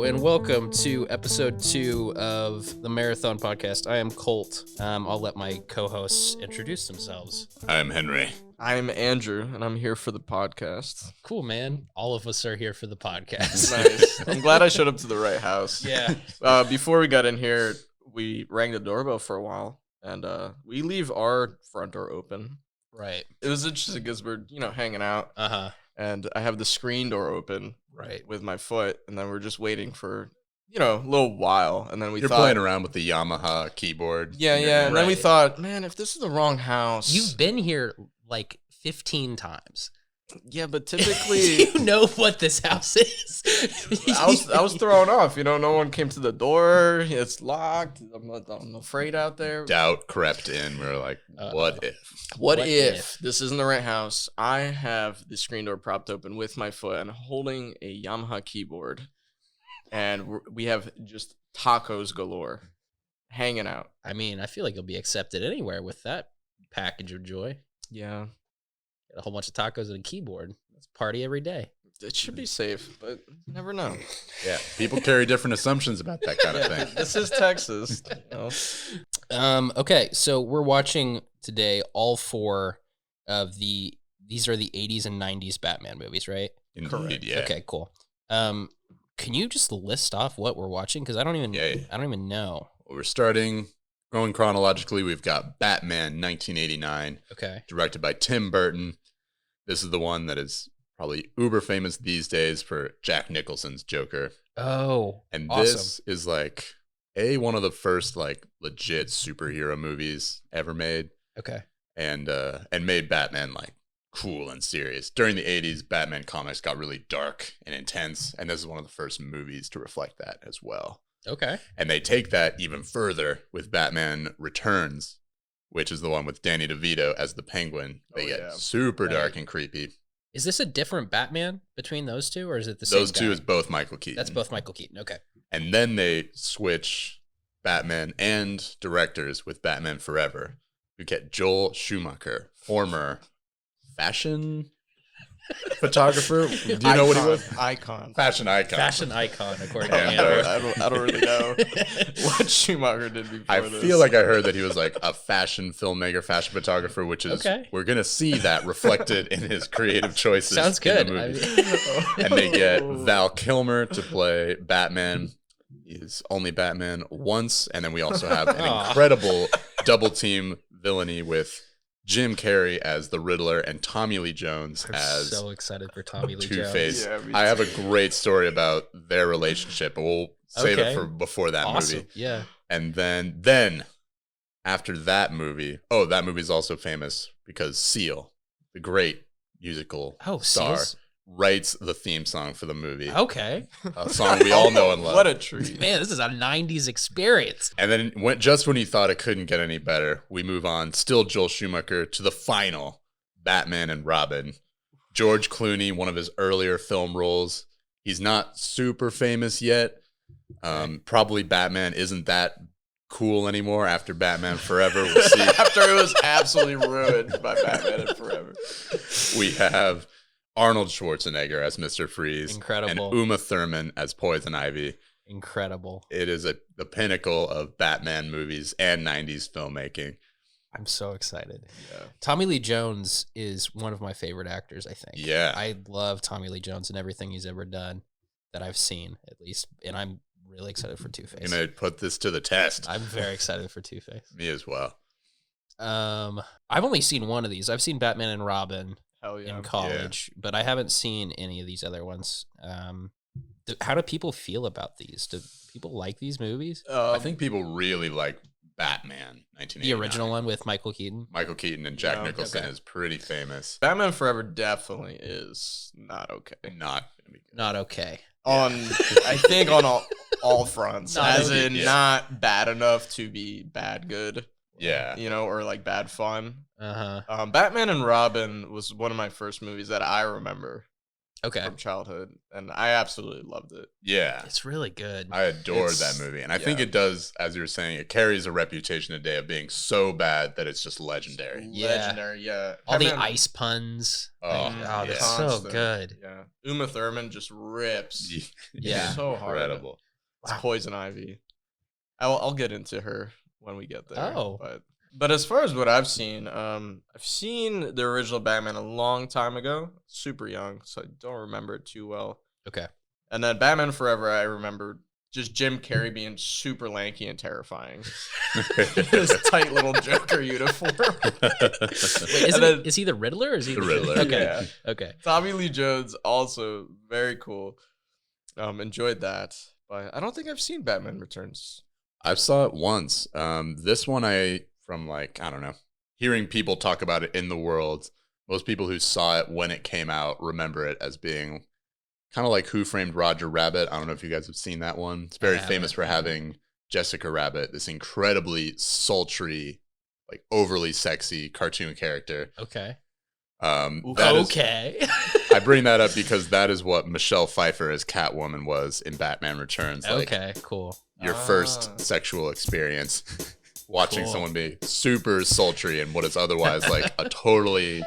and welcome to episode 2 of the Marathon Podcast. I am Colt. I'll let my co-hosts introduce themselves. I'm Henry. I'm Andrew, and I'm here for the podcast. Cool, man. All of us are here for the podcast. Nice. I'm glad I showed up to the right house. Yeah. Before we got in here, we rang the doorbell for a while, and we leave our front door open. Right. It was interesting because we're, hanging out, and I have the screen door open with my foot, and then we're just waiting for, a little while, and then You're playing around with the Yamaha keyboard. Yeah, and then we thought, man, if this is the wrong house. You've been here like 15 times. Yeah, but typically you know what this house is. I was thrown off. No one came to the door. It's locked. I'm afraid out there. Doubt crept in. We were like, what if? What if this isn't the right house? I have the screen door propped open with my foot and holding a Yamaha keyboard, and we have just tacos galore hanging out. I mean, I feel like you'll be accepted anywhere with that package of joy. Yeah. Get a whole bunch of tacos and a keyboard. Let's party every day. It should be safe, but you never know. Yeah, people carry different assumptions about that kind of thing. This is Texas. Okay, so we're watching today all 4 of these are the 80s and 90s Batman movies, right? Indeed, yeah. Okay, cool. Can you just list off what we're watching? Because I don't even know. Well, we're starting going chronologically. We've got Batman 1989, directed by Tim Burton. This is the one that is probably uber famous these days for Jack Nicholson's Joker. Oh, and awesome. This is like one of the first like legit superhero movies ever made. Okay, and made Batman like cool and serious. During the 80s, Batman comics got really dark and intense, and this is one of the first movies to reflect that as well. Okay. And they take that even further with Batman Returns, which is the one with Danny DeVito as the Penguin. They get super dark and creepy. Is this a different Batman between those two, or is it the same Those two guy? is both Michael Keaton. That's both Michael Keaton. Okay. And then they switch Batman and directors with Batman Forever. You get Joel Schumacher, former fashion photographer. Do you know what he was? Fashion icon. Fashion icon, according to Andrew. I don't really know what Schumacher did before this. I feel like I heard that he was like a fashion filmmaker, fashion photographer, which is we're gonna see that reflected in his creative choices. Sounds good. In the movie. And they get Val Kilmer to play Batman. He's only Batman once, and then we also have an incredible double team villainy with Jim Carrey as the Riddler and Tommy Lee Jones as so excited for Tommy Lee Two-Face. Jones. I have a great story about their relationship, but we'll save it for before that movie. Yeah. And then after that movie, that movie's also famous because Seal, the great musical star, writes the theme song for the movie. Okay. A song we all know and love. What a treat. Man, this is a 90s experience. And then just when you thought it couldn't get any better, we move on, still Joel Schumacher, to the final Batman and Robin. George Clooney, one of his earlier film roles. He's not super famous yet. Probably Batman isn't that cool anymore after Batman Forever. We'll see. After it was absolutely ruined by Batman and Forever. We have Arnold Schwarzenegger as Mr. Freeze. Incredible. And Uma Thurman as Poison Ivy. Incredible. It is the pinnacle of Batman movies and 90s filmmaking. I'm so excited. Yeah. Tommy Lee Jones is one of my favorite actors, I think. Yeah. I love Tommy Lee Jones and everything he's ever done that I've seen, at least. And I'm really excited for Two-Face. I'm going to put this to the test. I'm very excited for Two-Face. Me as well. I've only seen one of these. I've seen Batman and Robin. In college, but I haven't seen any of these other ones. How do people feel about these? Do people like these movies? I think people really like Batman 1989. The original one with Michael Keaton? Michael Keaton and Jack Nicholson is pretty famous. Batman Forever definitely is not okay. Not gonna be good. Not okay. I think on all fronts. Not bad enough to be bad good. Yeah. Or like bad fun. Uh-huh. Batman and Robin was one of my first movies that I remember from childhood, and I absolutely loved it. Yeah. It's really good. I adored that movie. And I think it does, as you were saying, it carries a reputation today of being so bad that it's just legendary. Legendary, yeah. All the ice puns. They're so good. Yeah. Uma Thurman just rips. Yeah. So hard. Incredible. It's Poison Ivy. I'll get into her when we get there. Oh. But as far as what I've seen the original Batman a long time ago, super young, so I don't remember it too well. Okay. And then Batman Forever, I remember just Jim Carrey being super lanky and terrifying. His tight little Joker uniform. Wait, is he the Riddler or is he the Riddler? Okay. Yeah. Okay. Tommy Lee Jones, also very cool. Enjoyed that. But I don't think I've seen Batman Returns. I saw it once. This one from I don't know, hearing people talk about it in the world, most people who saw it when it came out remember it as being kind of like Who Framed Roger Rabbit. I don't know if you guys have seen that one. It's very famous for having Jessica Rabbit, this incredibly sultry, like overly sexy cartoon character. Okay. Okay. I bring that up because that is what Michelle Pfeiffer as Catwoman was in Batman Returns. Okay, cool. Your first sexual experience. Watching someone be super sultry in what is otherwise like a totally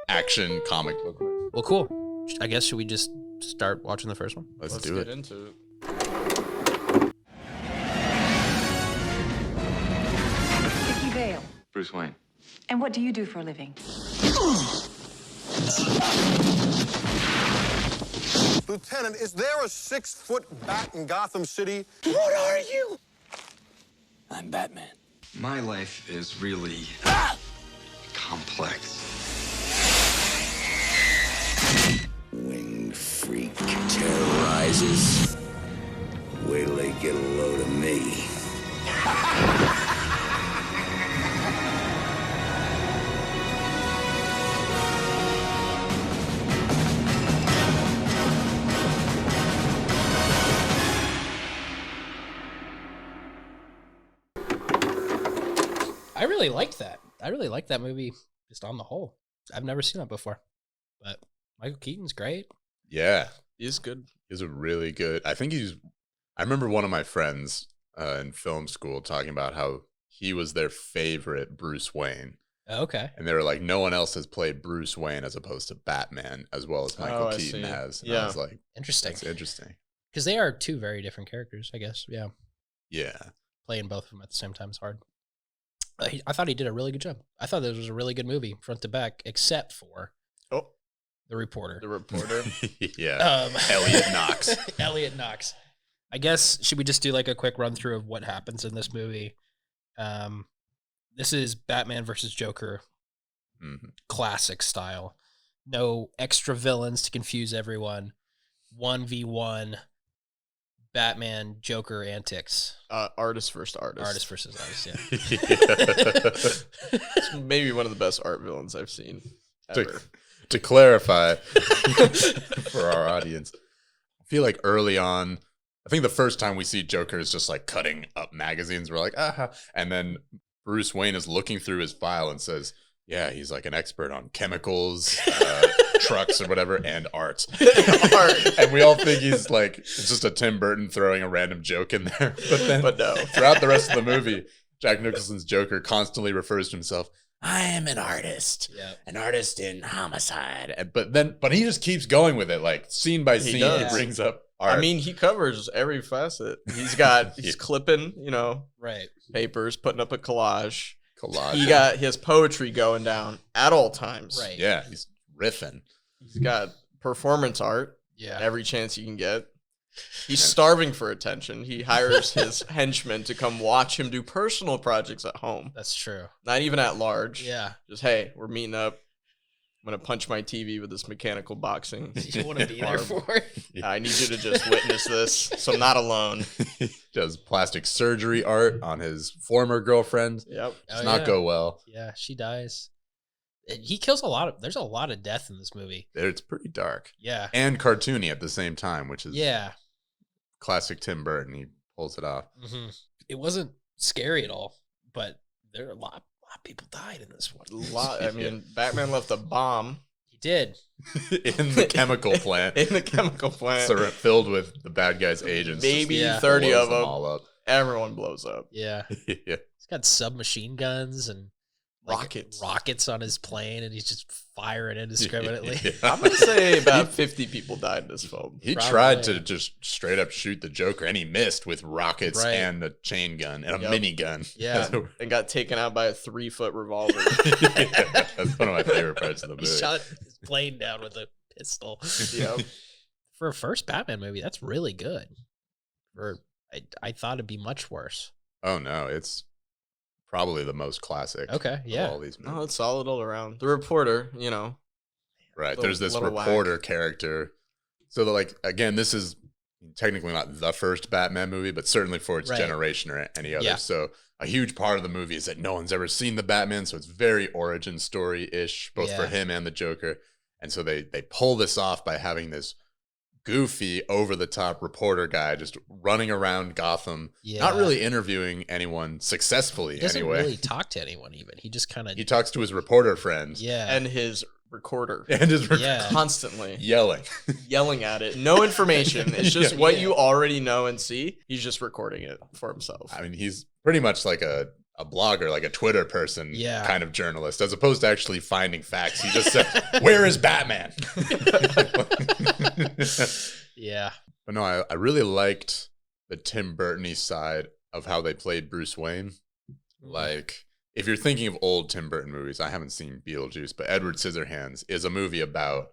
action comic book. Well, cool. I guess should we just start watching the first one? Let's get into it. Vicky Vale. Bruce Wayne. And what do you do for a living? Lieutenant, is there a 6-foot bat in Gotham City? What are you? I'm Batman. My life is really complex. Winged freak terrorizes. Wait till they get a load of me. I really liked that. I really liked that movie just on the whole. I've never seen it before. But Michael Keaton's great. Yeah. He's good. He's a really good. I remember one of my friends in film school talking about how he was their favorite Bruce Wayne. Okay. And they were like, no one else has played Bruce Wayne as opposed to Batman as well as Michael Keaton has. And I was like, interesting. That's interesting. Because they are two very different characters, I guess. Yeah. Yeah. Playing both of them at the same time is hard. I thought he did a really good job. I thought this was a really good movie, front to back, except for the reporter. The reporter. Yeah. Elliot Knox. Elliot Knox. I guess, should we just do like a quick run through of what happens in this movie? This is Batman versus Joker, classic style. No extra villains to confuse everyone. 1v1 Batman Joker antics. Artist versus artist. Artist versus artist, yeah. It's maybe one of the best art villains I've seen ever. To clarify for our audience, I feel like early on, I think the first time we see Joker is just like cutting up magazines. We're like, aha. And then Bruce Wayne is looking through his file and says, yeah, he's like an expert on chemicals, trucks or whatever, and art. And we all think he's like, it's just a Tim Burton throwing a random joke in there. But no. Throughout the rest of the movie, Jack Nicholson's Joker constantly refers to himself, I am an artist, an artist in homicide. But he just keeps going with it, like scene by scene. He brings up art. I mean, he covers every facet. He's clipping, papers, putting up a collage. He has poetry going down at all times. Right. Yeah, he's riffing. He's got performance art. Yeah. Every chance he can get. He's starving for attention. He hires his henchmen to come watch him do personal projects at home. That's true. Not even at large. Yeah. Just, hey, we're meeting up. I'm going to punch my TV with this mechanical boxing. You want to be there for it? I need you to just witness this, so I'm not alone. Does plastic surgery art on his former girlfriend. Yep. Does not go well. Yeah, she dies. He kills there's a lot of death in this movie. It's pretty dark. Yeah. And cartoony at the same time, which is classic Tim Burton. He pulls it off. Mm-hmm. It wasn't scary at all, but there are a lot of people died in this one. A lot. I mean, Batman left a bomb did. In the chemical plant. In the chemical plant. Filled with the bad guys' agents. Maybe just 30 of blows them. all up. Everyone blows up. Yeah. Yeah. He's got submachine guns and rockets on his plane, and he's just firing indiscriminately. Yeah. I'm going to say about 50 people died in this film. He tried to just straight up shoot the Joker, and he missed with rockets and a chain gun and a minigun. Yeah. And got taken out by a 3-foot revolver. Yeah, that's one of my favorite parts of the movie. He shot his plane down with a pistol. Yep. For a first Batman movie, that's really good. I thought it'd be much worse. Oh, no, it's probably the most classic. Okay, yeah. Of all these movies. No, it's solid all around. The reporter, Right. There's this reporter character. So, again, this is technically not the first Batman movie, but certainly for its generation or any other. Yeah. So, a huge part of the movie is that no one's ever seen the Batman. So, it's very origin story-ish, both for him and the Joker. And so, they pull this off by having this goofy, over-the-top reporter guy just running around Gotham, not really interviewing anyone successfully. He doesn't anyway. really talk to anyone. Even he just kind of He talks to his reporter friends. Yeah, and his recorder. Constantly yelling at it. No information. It's just what you already know and see. He's just recording it for himself. I mean, he's pretty much like a blogger, like a Twitter person kind of journalist, as opposed to actually finding facts. He just said, "Where is Batman?" Yeah. But no, I really liked the Tim Burton-y side of how they played Bruce Wayne. Like, if you're thinking of old Tim Burton movies, I haven't seen Beetlejuice, but Edward Scissorhands is a movie about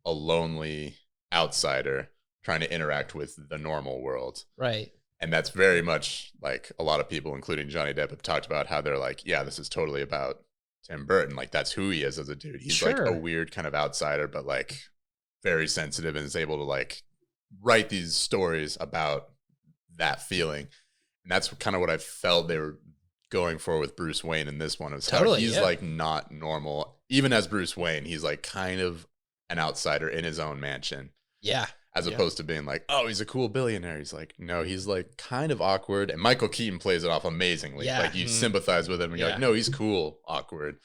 a lonely outsider trying to interact with the normal world. Right. And that's very much like a lot of people, including Johnny Depp, have talked about how they're like, yeah, this is totally about Tim Burton. Like, that's who he is as a dude. He's like a weird kind of outsider, but like very sensitive and is able to like write these stories about that feeling. And that's kind of what I felt they were going for with Bruce Wayne in this one. Is how he's like not normal. Even as Bruce Wayne, he's like kind of an outsider in his own mansion. Yeah. As opposed to being like, oh, he's a cool billionaire. He's like, no, he's like kind of awkward. And Michael Keaton plays it off amazingly. Yeah. Like you sympathize with him and you're like, no, he's cool, awkward.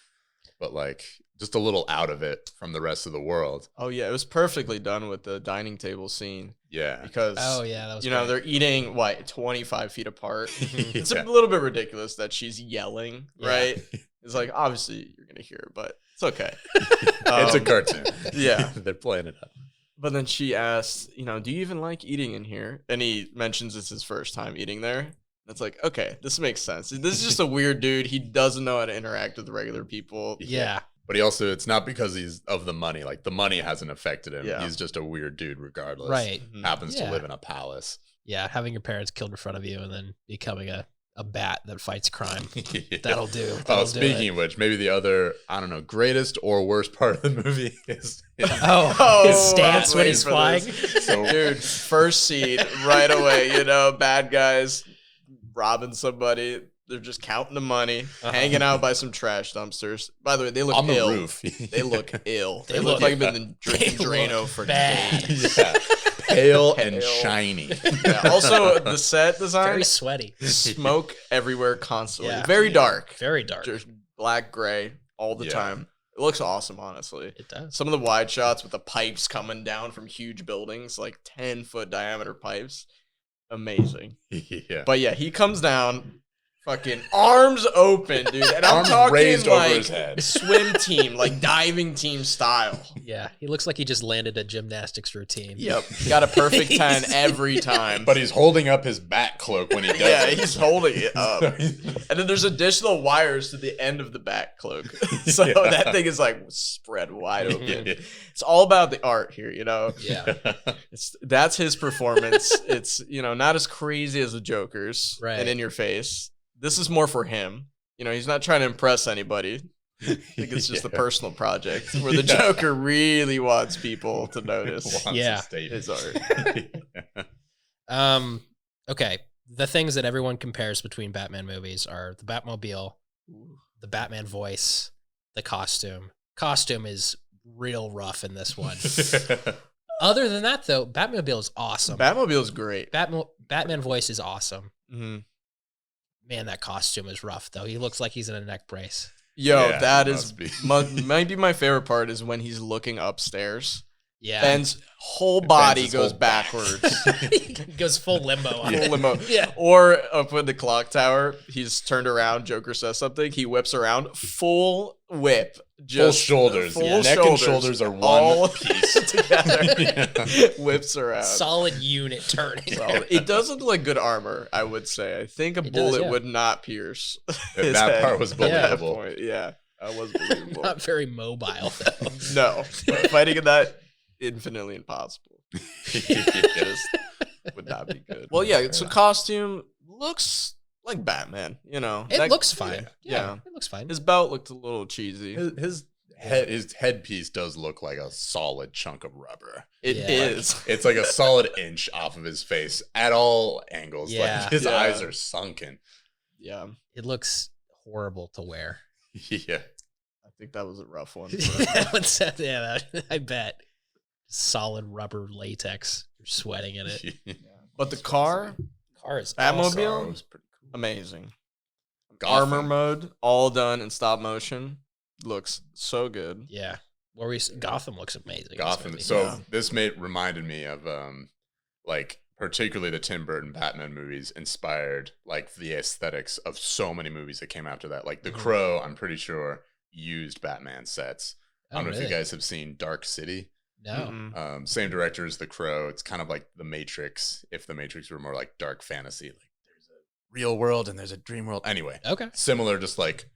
But like just a little out of it from the rest of the world. Oh, yeah. It was perfectly done with the dining table scene. Yeah. Because, that was great. They're eating, 25 feet apart. It's a little bit ridiculous that she's yelling, right? It's like, obviously, you're going to hear it, but it's okay. It's a cartoon. Yeah. They're playing it up. But then she asks, do you even like eating in here? And he mentions it's his first time eating there. It's like, okay, this makes sense. This is just a weird dude. He doesn't know how to interact with regular people. Yeah. But he also, it's not because he's of the money. Like, the money hasn't affected him. Yeah. Is just a weird dude regardless. Right. Happens to live in a palace. Yeah, having your parents killed in front of you and then becoming a bat that fights crime. That'll do. Speaking of which, maybe the other, I don't know, greatest or worst part of the movie is his stance when he's flying. So, dude, first scene right away, bad guys robbing somebody. They're just counting the money, hanging out by some trash dumpsters. By the way, they look on ill. The roof. They look ill. They look like they've been drinking Drano for days. Yeah. Pale and shiny. Yeah. Also, the set design. Very sweaty. Smoke everywhere constantly. Yeah. Very dark. Very dark. Just black, gray all the time. It looks awesome, honestly. It does. Some of the wide shots with the pipes coming down from huge buildings, like 10-foot diameter pipes. Amazing. Yeah. But yeah, he comes down. Fucking arms open, dude. And I'm arms talking raised like over his head. Swim team, like diving team style. Yeah, he looks like he just landed a gymnastics routine. Yep. Got a perfect 10 every time. But he's holding up his bat cloak when he does it. Yeah, he's holding it up. And then there's additional wires to the end of the bat cloak. So that thing is like spread wide open. It's all about the art here, Yeah. That's his performance. It's, not as crazy as the Joker's and in your face. This is more for him. He's not trying to impress anybody. I think it's just a personal project where the Joker really wants people to notice his art. Okay. The things that everyone compares between Batman movies are the Batmobile, the Batman voice, the costume. Costume is real rough in this one. Other than that, though, Batmobile is awesome. Batmobile is great. Batman voice is awesome. Mm-hmm. Man, that costume is rough, though. He looks like he's in a neck brace. Yo, Yeah, that it is must be. might be my favorite part is when he's looking upstairs. Yeah. Ben's whole body his goes whole backwards. He goes full limbo. On Full it. limo. Yeah. Or up in the clock tower, he's turned around, Joker says something, he whips around, full whip. Just shoulders. Full Yeah. Neck and shoulders are one all piece. together. Yeah. Whips around. Solid unit turning. Solid. It does look like good armor, I would say. I think a It does, bullet yeah. would not pierce his That head part was at that believable. point. Yeah, that was believable. Not very mobile though. No, fighting in that, infinitely impossible. Just would not be good. Well, yeah, so costume looks like Batman, you know. It That- looks fine. Yeah. It looks fine. His belt looked a little cheesy. His headpiece does look like a solid chunk of rubber. It Yeah. is. It's like a solid inch off of his face at all angles. Yeah. Like his Yeah. eyes are sunken. Yeah, It looks horrible to wear. Yeah. I think that was a rough one. I bet. Solid rubber latex. You're sweating in it. But the car, Car is Batmobile, awesome. amazing. Gotham. Armor mode, all done in stop motion. Looks so good. Yeah. Gotham looks amazing. in this Gotham. movie. So Yeah. this reminded me of like particularly the Tim Burton Batman movies inspired like the aesthetics of so many movies that came after that. Like The Crow, I'm pretty sure used Batman sets. I Oh, don't know if you really? guys have seen Dark City. No. Mm-mm. Same director as The Crow. It's kind of like The Matrix, if The Matrix were more like dark fantasy. Like there's a real world and there's a dream world. Anyway, Okay. similar, just like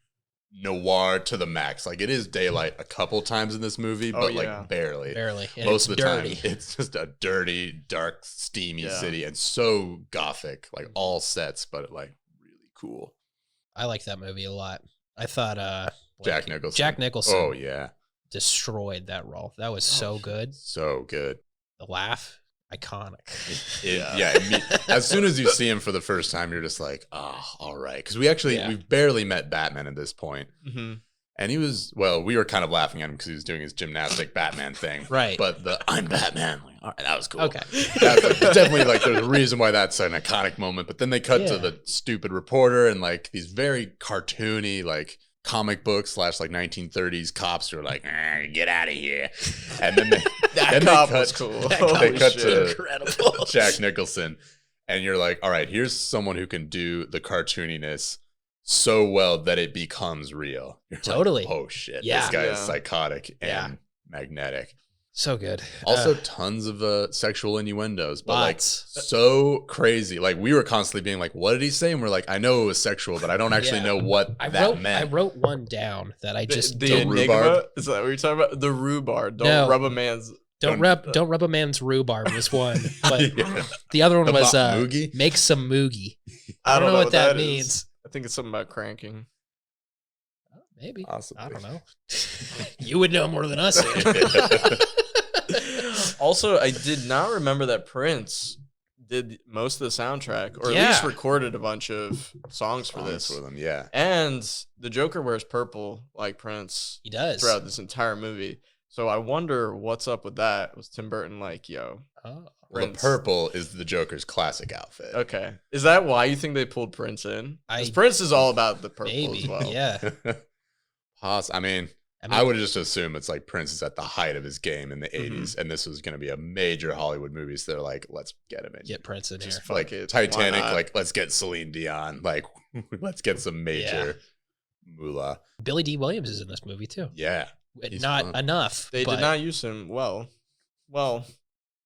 noir to the max. Like it is daylight a couple times in this movie, but yeah. like barely. Barely. And Most it's of the dirty. time, it's just a dirty, dark, steamy Yeah. city and so gothic. Like all sets, but like really cool. I like that movie a lot. I thought Jack Nicholson. Jack Nicholson Oh yeah, destroyed that role. That was so good. so good. The laugh, iconic. As soon as you see him for the first time, you're just like, oh, all right. Because we've barely met Batman at this point. Mm-hmm. And we were kind of laughing at him because he was doing his gymnastic Batman thing. Right. But I'm Batman. Like, all right, that was cool. Okay. That's definitely like, there's a reason why that's an iconic moment. But then they cut to Yeah. the stupid reporter and like these very cartoony, like comic books / like 1930s cops who are like, get out of here. And then That cop was cool. They Holy cut shit. to Incredible. Jack Nicholson, and you're like, all right, here's someone who can do the cartooniness so well that it becomes real. You're Totally. Like, oh shit, Yeah. this guy is Yeah. psychotic and Yeah. magnetic. So good. Also, tons of sexual innuendos, but Lots. like so crazy. Like we were constantly being like, "What did he say?" And we're like, "I know it was sexual, but I don't actually Yeah. know what I that meant." wrote one down that I just the don't enigma. rhubarb? Is that what you're talking about? The rhubarb. Don't No. rub a man's. don't rub a man's rhubarb was one, but Yeah. the other one was About Moogie? make some moogie. I don't know what that means. is. I think it's something about cranking. Maybe. Possibly. I don't know. You would know more than us. Also, I did not remember that Prince did most of the soundtrack, or at least Yeah. recorded a bunch of songs for this. for them, yeah. And the Joker wears purple like Prince He does. throughout this entire movie. So I wonder what's up with that. Was Tim Burton like, yo, Oh. Well, the Prince. purple is the Joker's classic outfit. Okay. Is that why you think they pulled Prince in? 'Cause I- Prince is all about the purple Maybe. as well. Yeah. I mean, I would just assume it's like Prince is at the height of his game in the Mm-hmm. 80s, and this was going to be a major Hollywood movie. So they're like, let's get him in. Get Prince in here. Just Like fuck it. Why Titanic, not? like let's get Celine Dion. Like, let's get some major moolah. Billy D. Williams is in this movie too. Yeah. He's Not fun. enough. They but did not use him well. Well,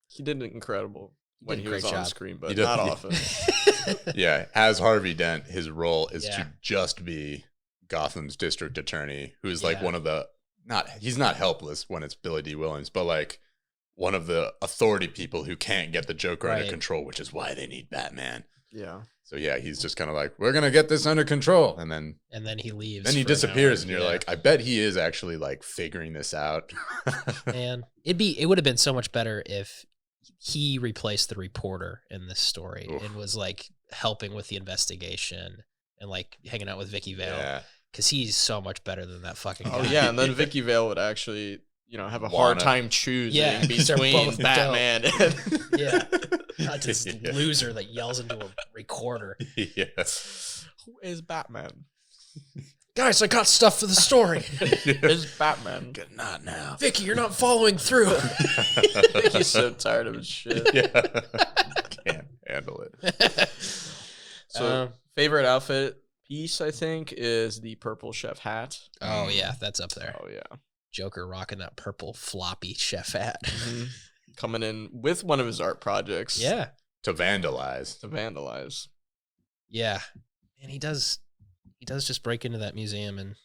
he did incredible when did he a was great on job. screen, He but does- not yeah. often. Yeah. As Harvey Dent, his role is Yeah. to just be Gotham's district attorney, who's like Yeah. one of the, he's not helpless when it's Billy D. Williams, but like one of the authority people who can't get the Joker under Right. control, which is why they need Batman. Yeah. So yeah, he's just kind of like, we're gonna get this under control, and then he leaves. he for an disappears, hour. and you're Yeah. like, I bet he is actually like figuring this out. Man, it would have been so much better if he replaced the reporter in this story Oof. and was like helping with the investigation and like hanging out with Vicky Vale Yeah, because he's so much better than that fucking guy. Oh yeah, and then Vicky Vale would actually, have a hard time choosing Yeah, 'cause they're between both Batman and Yeah. Not this Yeah. loser that yells into a recorder. yeah. Who is Batman? Guys, I got stuff for the story. It's Batman. Good night now. Vicky, you're not following through. He's so tired of his shit. Yeah. Can't handle it. So, favorite outfit piece, I think, is the purple chef hat. Oh, yeah, that's up there. Oh, yeah. Joker rocking that purple floppy chef hat. Mm-hmm. Coming in with one of his art projects. Yeah. To vandalize. Yeah. And he does just break into that museum and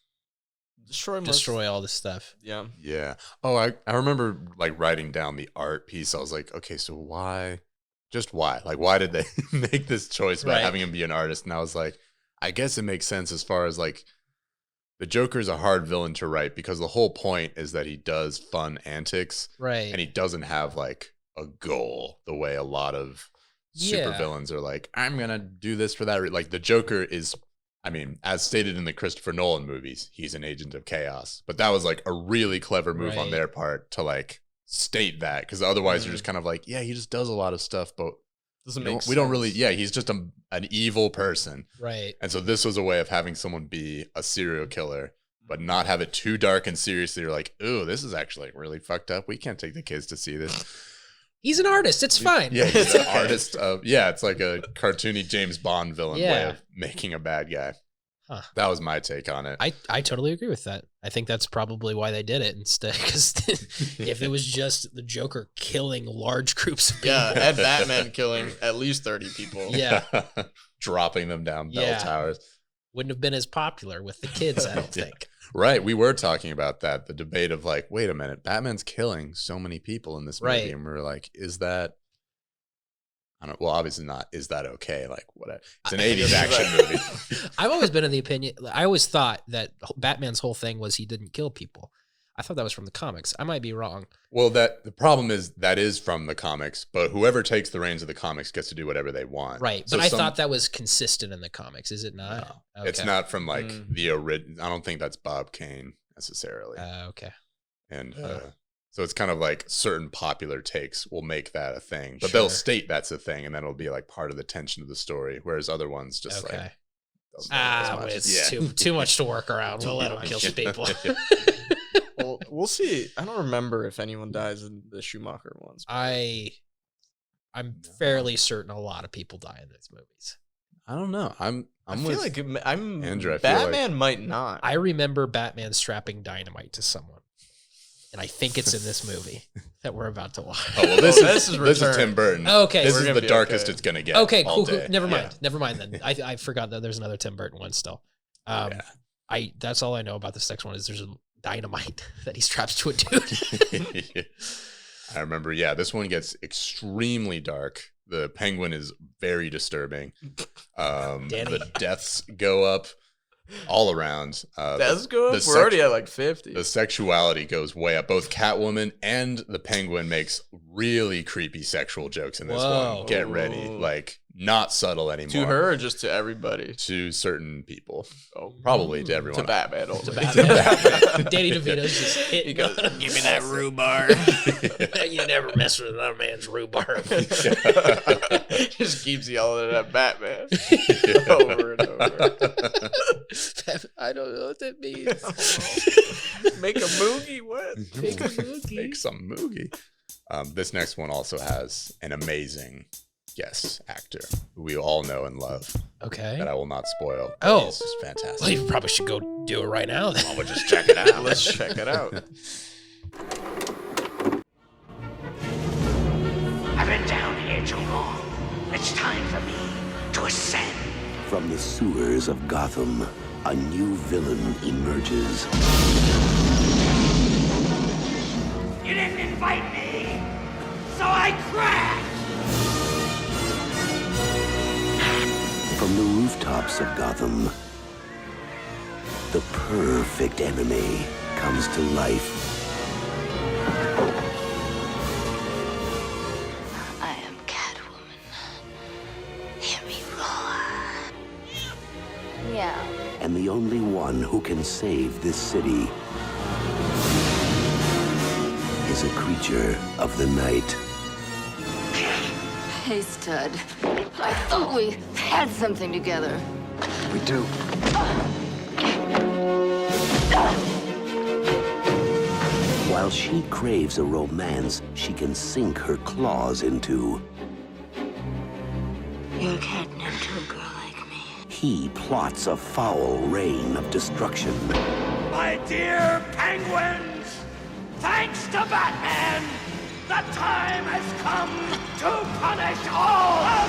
destroy all this stuff. Yeah. Yeah. Oh, I remember like writing down the art piece. I was like, okay, so why? Just why? Like, why did they make this choice about having him be an artist? And I was like, I guess it makes sense as far as like the Joker's a hard villain to write because the whole point is that he does fun antics. Right. And he doesn't have like a goal the way a lot of supervillains are like, I'm going to do this for that. Like the Joker is, I mean, as stated in the Christopher Nolan movies, he's an agent of chaos. But that was like a really clever move on their part to like state that. Because otherwise you're just kind of like, yeah, he just does a lot of stuff, but we don't really, he's just an evil person. Right. And so this was a way of having someone be a serial killer, but not have it too dark and serious. You're like, ooh, this is actually really fucked up. We can't take the kids to see this. He's an artist. It's fine. Yeah, he's an artist of, it's like a cartoony James Bond villain way of making a bad guy. Huh. That was my take on it. I totally agree with that. I think that's probably why they did it instead. Because if it was just the Joker killing large groups of people. Yeah, and Batman killing at least 30 people. Yeah. Dropping them down bell towers. Wouldn't have been as popular with the kids, I don't think. Right. We were talking about that. The debate of like, wait a minute, Batman's killing so many people in this movie. Right. And we were like, is that... well, obviously not. Is that okay? Like, what? It's an 80s action movie. I've always been of the opinion. I always thought that Batman's whole thing was he didn't kill people. I thought that was from the comics. I might be wrong. Well, the problem is that is from the comics, but whoever takes the reins of the comics gets to do whatever they want. Right. But I thought that was consistent in the comics. Is it not? No, okay. It's not from like the original. I don't think that's Bob Kane necessarily. Okay. And so it's kind of like certain popular takes will make that a thing, but they'll state that's a thing, and then it'll be like part of the tension of the story. Whereas other ones just like, it's too much to work around. We'll let him kill some people. Well, we'll see. I don't remember if anyone dies in the Schumacher ones. I'm fairly certain a lot of people die in those movies. I don't know. I feel like Andrew. Batman might not. I remember Batman strapping dynamite to someone. And I think it's in this movie that we're about to watch. Oh, well, this is Tim Burton. Okay. This is the darkest it's going to get. Okay, cool. Never mind then. I forgot that there's another Tim Burton one still. That's all I know about this next one is there's a dynamite that he straps to a dude. I remember, this one gets extremely dark. The Penguin is very disturbing. The deaths go up all around. Deaths go up? We're already at like 50. The sexuality goes way up. Both Catwoman and the Penguin makes really creepy sexual jokes in this one. Get ready. Like, not subtle anymore. To her or just to everybody? To certain people. Oh, probably to everyone. To Batman. To Batman. Danny DeVito's just hitting. He goes, give me that rhubarb. You never mess with another man's rhubarb. Just keeps yelling at Batman over and over. I don't know what that means. Make a moogie? What? Make a moogie. Make some moogie. This next one also has an amazing guest actor who we all know and love. Okay. That I will not spoil. Oh. It's just fantastic. Well, you probably should go do it right now then. We'll just check it out. Let's check it out. I've been down here too long. It's time for me to ascend. From the sewers of Gotham, a new villain emerges. You didn't invite me, so I crashed! From the rooftops of Gotham, the perfect enemy comes to life. I am Catwoman. Hear me roar. Yeah. And the only one who can save this city is a creature of the night. Hey, stud. I thought we had something together. We do. While she craves a romance she can sink her claws into, You're catnip to a girl like me. he plots a foul reign of destruction. My dear penguins, thanks to Batman, the time has come to punish all of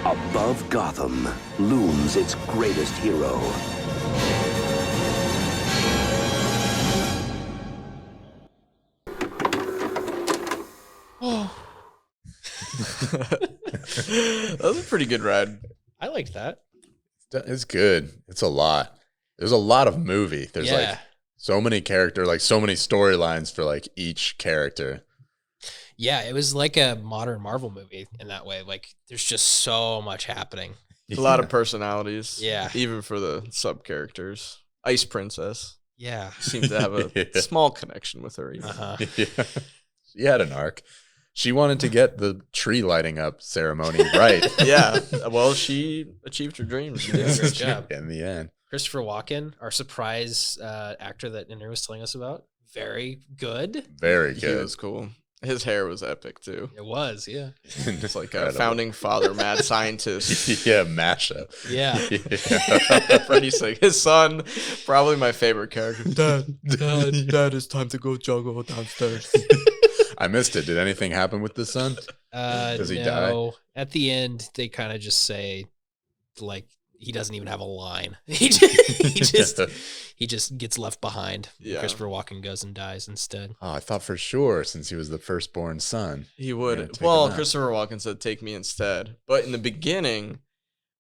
Gotham! Above Gotham looms its greatest hero. That was a pretty good ride. I liked that. It's good. It's a lot. There's a lot of movie. There's like so many characters, like so many storylines for like each character. Yeah, it was like a modern Marvel movie in that way. Like, there's just so much happening. A lot of personalities. Yeah. Even for the sub characters. Ice Princess. Yeah. Seemed to have a small connection with her. Even. Yeah. She had an arc. She wanted to get the tree lighting up ceremony right. Yeah. Well, she achieved her dreams. She did a great job. In the end. Christopher Walken, our surprise actor that Andrew was telling us about, very good. Very He good. was cool. His hair was epic too. It was, yeah. It's like a founding father, mad scientist. Yeah, mashup. Yeah. Freddie's like his son, probably my favorite character. Dad, it's time to go juggle downstairs. I missed it. Did anything happen with the son? Does he die? At the end, they kind of just say, like, he doesn't even have a line. He just gets left behind. Yeah. Christopher Walken goes and dies instead. Oh, I thought for sure since he was the firstborn son. He would. take Well, him out. Christopher Walken said, "Take me instead." But in the beginning,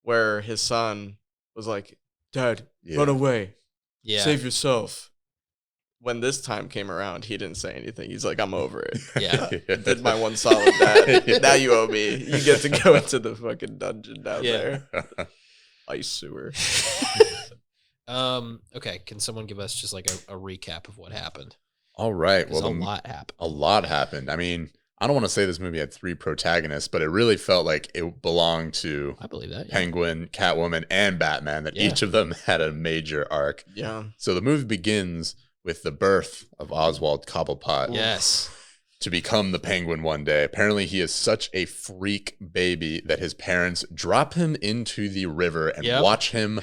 where his son was like, "Dad, run away, Yeah. save yourself." When this time came around, he didn't say anything. He's like, "I'm over it. Yeah. Did my one solid, Dad. Now you owe me. You get to go into the fucking dungeon down there, ice sewer." Okay, can someone give us just like a recap of what happened? All right. Well, Well, a lot happened. A lot happened. I mean, I don't want to say this movie had 3 protagonists, but it really felt like it belonged to I believe that. Yeah. Penguin, Catwoman, and Batman, that Yeah. each of them had a major arc. Yeah. So the movie begins with the birth of Oswald Cobblepot. Yes. To become the Penguin one day. Apparently, he is such a freak baby that his parents drop him into the river and watch him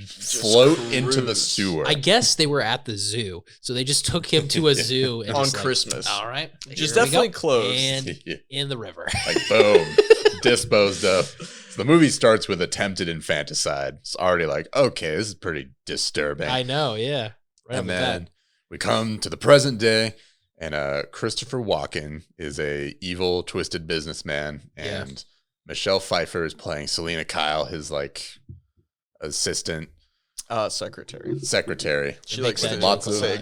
float into the sewer. I guess they were at the zoo, so they just took him to a zoo and On just like, Christmas. All right, Just here we definitely go. closed. And in the river. Like, boom, disposed of. So the movie starts with attempted infanticide. It's already like, okay, this is pretty disturbing. I know, yeah. Right And off the then bat. we come to the present day, and Christopher Walken is a evil, twisted businessman, and Michelle Pfeiffer is playing Selena Kyle, his like assistant, secretary. She likes with to lots of say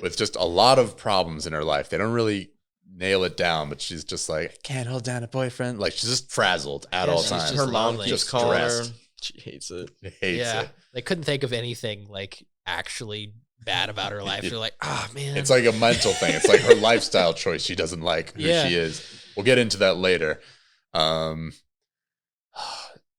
with just a lot of problems in her life. They don't really nail it down, but she's just like, I can't hold down a boyfriend. Like, she's just frazzled at all she's times. just Her mom lonely. keeps Just calling her. stressed. She hates it. Hates it. They couldn't think of anything like actually bad about her life. They're like, oh man. It's like a mental thing. It's like her lifestyle choice. She doesn't like who Yeah. she is. We'll get into that later.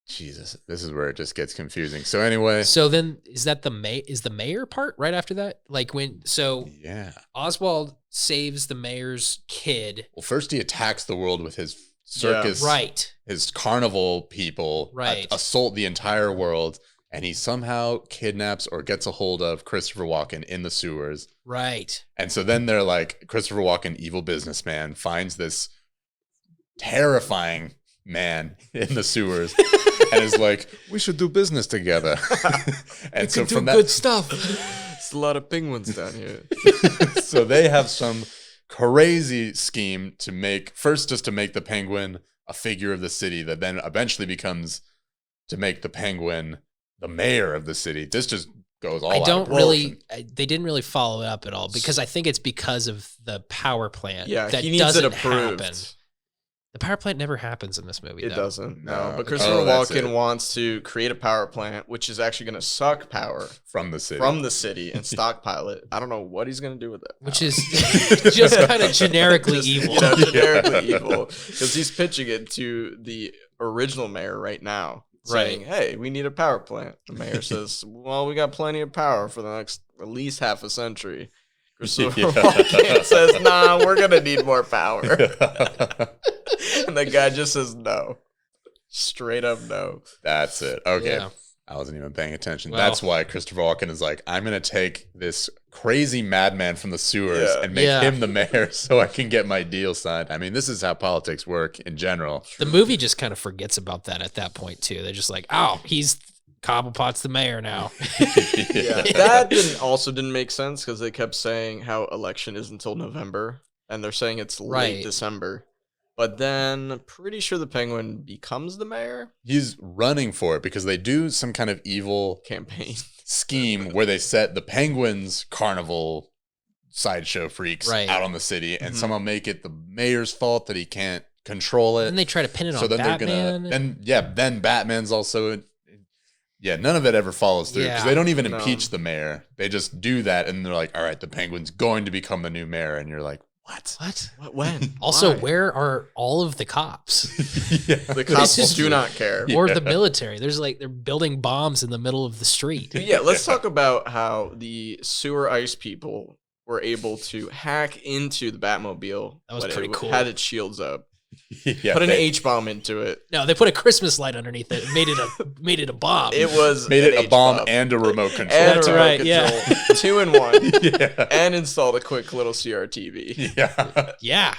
Jesus, this is where it just gets confusing. So anyway, So then is that the mayor part right after that? Like yeah. Oswald saves the mayor's kid. Well, first he attacks the world with his circus, Right. his carnival people, Right. assault the entire world, and he somehow kidnaps or gets a hold of Christopher Walken in the sewers. Right. And so then they're like, Christopher Walken, evil businessman, finds this terrifying man in the sewers and is like, we should do business together. And so from that, good stuff. It's a lot of penguins down here. so they have some crazy scheme to make the Penguin a figure of the city that then eventually becomes to make the Penguin the mayor of the city. This just goes all I out don't of proportion. they didn't really follow it up at all because I think it's because of the power plant. Yeah, that he needs it doesn't approved. happen. The power plant never happens in this movie. It though. doesn't. No, No. but Christopher Oh, that's Walken it. wants to create a power plant, which is actually going to suck power From the city. and stockpile it. I don't know what he's going to do with that. Which power. is just kind of generically Just, evil. You know, generically evil. Because he's pitching it to the original mayor right now. saying, hey, we need a power plant. The mayor says, well, we got plenty of power for the next at least half a century. Christopher Walken says, nah, we're going to need more power. And the guy just says no. Straight up no. That's it. Okay. Yeah. I wasn't even paying attention. Well, that's why Christopher Walken is like, I'm going to take this crazy madman from the sewers and make him the mayor so I can get my deal signed. I mean, this is how politics work in general. The movie just kind of forgets about that at that point, too. They're just like, oh, he's Cobblepot's the mayor now. That didn't make sense because they kept saying how election is until November, and they're saying it's late December. But then, pretty sure the Penguin becomes the mayor. He's running for it because they do some kind of evil campaign scheme where they set the Penguin's carnival sideshow freaks out on the city, and somehow make it the mayor's fault that he can't control it. And they try to pin it on then Batman. Then Batman's also... Yeah, none of it ever follows through because they don't even impeach the mayor. They just do that, and they're like, all right, the Penguin's going to become the new mayor, and you're like, What? When? Also, where are all of the cops? The cops do not care. Or the military. There's like, they're building bombs in the middle of the street. Yeah, let's talk about how the sewer ice people were able to hack into the Batmobile. That was pretty cool. Had its shields up. Put an H-bomb into it. No, they put a Christmas light underneath it and made it a bomb. It was made it a bomb and a remote control. That's right, yeah. 2-in-1. And installed a quick little CRTV. Yeah.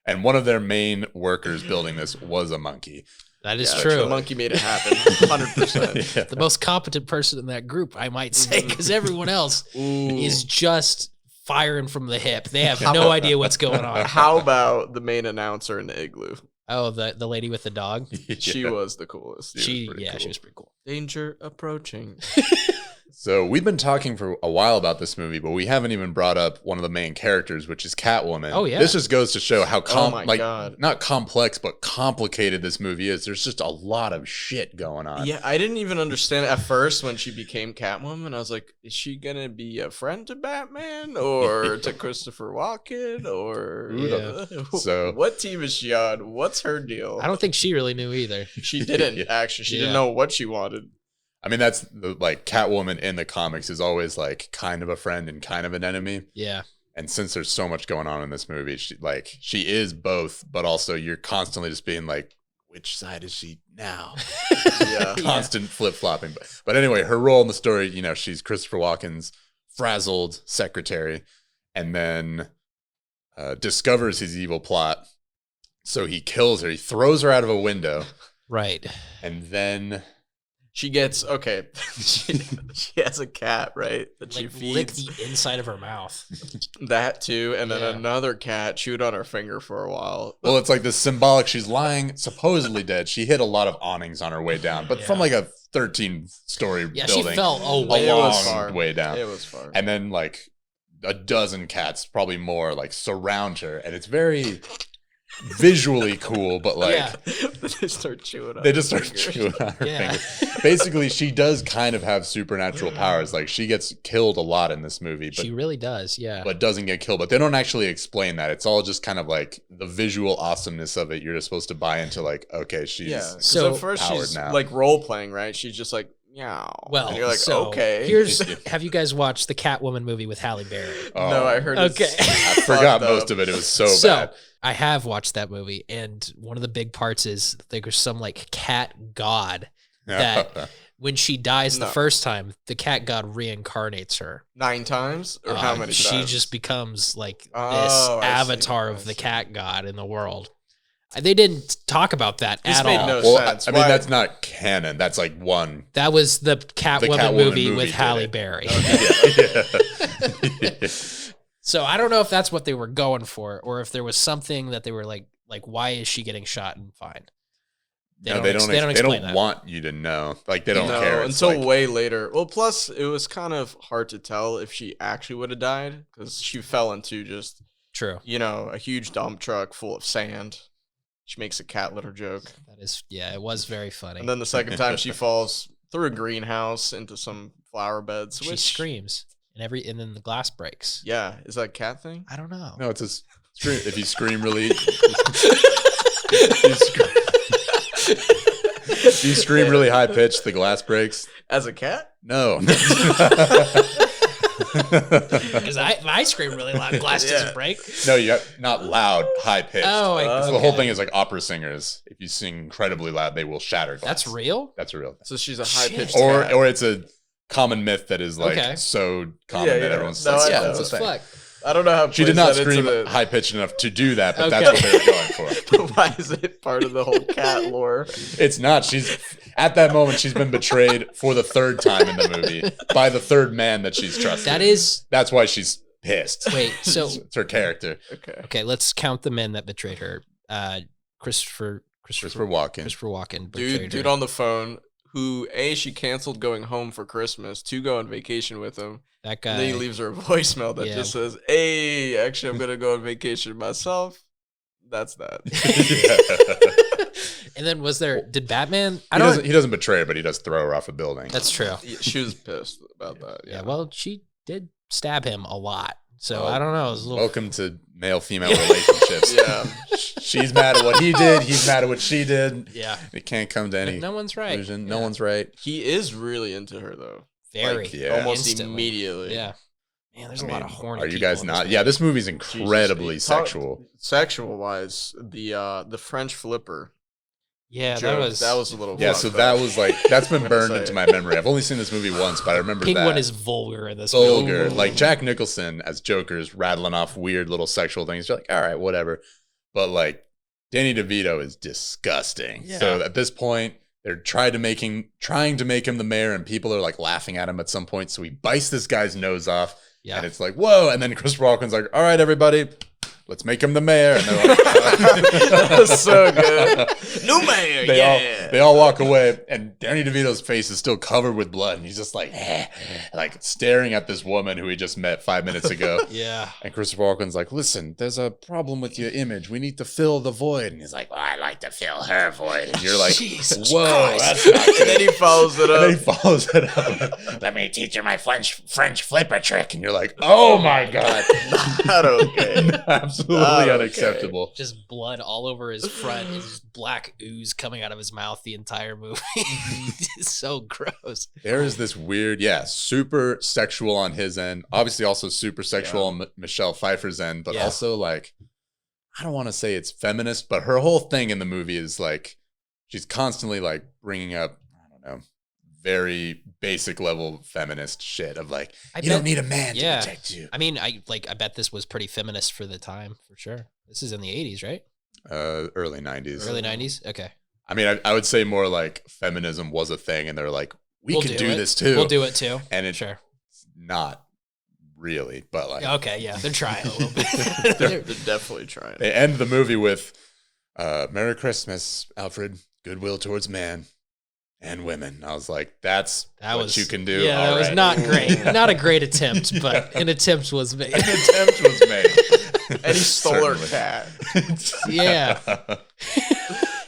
And one of their main workers building this was a monkey. That is true. The monkey made it happen. 100%. The most competent person in that group, I might say, because everyone else is just firing from the hip. They have no idea what's going on. How about the main announcer in the igloo? Oh, the lady with the dog? She was the coolest. She was pretty cool. Danger approaching. So we've been talking for a while about this movie, but we haven't even brought up one of the main characters, which is Catwoman. Oh, yeah. This just goes to show how God. not complex, but complicated this movie is. There's just a lot of shit going on. Yeah, I didn't even understand it at first when she became Catwoman. I was like, is she gonna be a friend to Batman or to Christopher Walken or So what team is she on? What's her deal? I don't think she really knew either. She didn't actually. She didn't know what she wanted. I mean, that's like Catwoman in the comics is always like kind of a friend and kind of an enemy. Yeah. And since there's so much going on in this movie, she is both, but also you're constantly just being like, which side is she now? Constant flip-flopping. But anyway, her role in the story, she's Christopher Walken's frazzled secretary, and then discovers his evil plot. So he kills her. He throws her out of a window. Right. And then... She gets she has a cat, right? That she feeds. Lick the inside of her mouth. That too, and then another cat chewed on her finger for a while. Well, it's like this symbolic. She's lying, supposedly dead. She hit a lot of awnings on her way down, but from like a 13-story building. She fell a long way down. It was far. And then like a dozen cats, probably more, like surround her, and it's very visually cool, but like they just start chewing on her finger. Basically, she does kind of have supernatural powers. Like she gets killed a lot in this movie, but she really does, but doesn't get killed. But they don't actually explain that. It's all just kind of like the visual awesomeness of it. You're just supposed to buy into like, okay, she's so at first she's now. Like role playing, right? She's just like meow. Well, and you're like, so okay. Have you guys watched the Catwoman movie with Halle Berry? No, I heard. Okay, I forgot most of it. It was so bad. I have watched that movie, and one of the big parts is there's some like cat god that when she dies the first time, the cat god reincarnates her 9 times, or how many times? She just becomes like this avatar of the cat god in the world. They didn't talk about that at all. No sense. I mean, that's not canon. That's like one. That was the Catwoman movie with Halle Berry. So I don't know if that's what they were going for, or if there was something that they were like why is she getting shot and fine? They don't want you to know. Like they don't care until way later. Well, plus it was kind of hard to tell if she actually would have died because she fell into just a huge dump truck full of sand. She makes a cat litter joke. That is, it was very funny. And then the second time she falls through a greenhouse into some flower beds. She screams. And then the glass breaks. Yeah, is that a cat thing? I don't know. No, it's a scream. If you scream really, Do you scream really high pitched? The glass breaks. As a cat? No. Because I scream really loud, glass doesn't break. No, not loud, high pitched. Oh, okay. The whole thing is like opera singers. If you sing incredibly loud, they will shatter glass. That's real? That's a real thing. So she's a high pitched cat. Or it's a common myth that is like so common that everyone's like, yeah, that's a thing. Fuck. I don't know how she did not scream high pitched enough to do that, but that's what they were going for. Why is it part of the whole cat lore? It's not. She's at that moment. She's been betrayed for the third time in the movie by the third man that she's trusted. That's why she's pissed. Wait, so it's her character. Okay, let's count the men that betrayed her. Christopher Walken. Dude on the phone. Who she canceled going home for Christmas to go on vacation with him. That guy. And then he leaves her a voicemail that just says, "Hey, actually, I'm gonna go on vacation myself." That's that. And then did Batman? He doesn't betray her, but he does throw her off a building. That's true. She was pissed about that. Yeah. Well, she did stab him a lot. So I don't know. Welcome to male-female relationships. Yeah. She's mad at what he did. He's mad at what she did. Yeah. It can't come to any no one's right. conclusion. No one's right. He is really into her, though. Very. Almost instantly. Immediately. Yeah. Man, there's a lot of horny people. Are you guys not? Yeah, this movie's incredibly sexual. Sexual-wise, the French flipper. Yeah, joke, that was a little. Yeah, so that was like that's been burned into my memory. I've only seen this movie once, but I remember Penguin is vulgar in this movie. movie. Like Jack Nicholson as Joker is rattling off weird little sexual things. You're like, all right, whatever. But like Danny DeVito is disgusting. Yeah. So at this point, they're trying to make him the mayor, and people are like laughing at him at some point. So he bites this guy's nose off. Yeah. And it's like, whoa. And then Christopher Walken's like, all right, everybody, let's make him the mayor. And they're like, that's so good. New mayor, they all walk away, and Danny DeVito's face is still covered with blood, and he's just like staring at this woman who he just met 5 minutes ago. Yeah. And Christopher Walken's like, listen, there's a problem with your image. We need to fill the void. And he's like, well, I like to fill her void. And you're like, Jesus whoa, Christ. that's not good. And then he follows it up. Let me teach you my French flipper trick. And you're like, oh my God. Not okay. Absolutely unacceptable. Just blood all over his front. His black ooze coming out of his mouth the entire movie. It's so gross. There is this weird, super sexual on his end. Obviously also super sexual on Michelle Pfeiffer's end, but also like, I don't want to say it's feminist, but her whole thing in the movie is like, she's constantly like bringing up, I don't know, very basic level feminist shit of like, you don't need a man to protect you. I mean, I bet this was pretty feminist for the time, for sure. This is in the 80s, right? Early 90s. Early 90s? Okay. I mean, I would say more like feminism was a thing, and they're like, we'll can do this too. We'll do it too. And it's not really, but like, okay, yeah, they're trying a little bit. they're definitely trying. They end the movie with, "Merry Christmas, Alfred. Goodwill towards man and women." I was like, that's what you can do. Yeah, that was not great. Not a great attempt, but an attempt was made. An attempt was made. And he stole her cat. Yeah.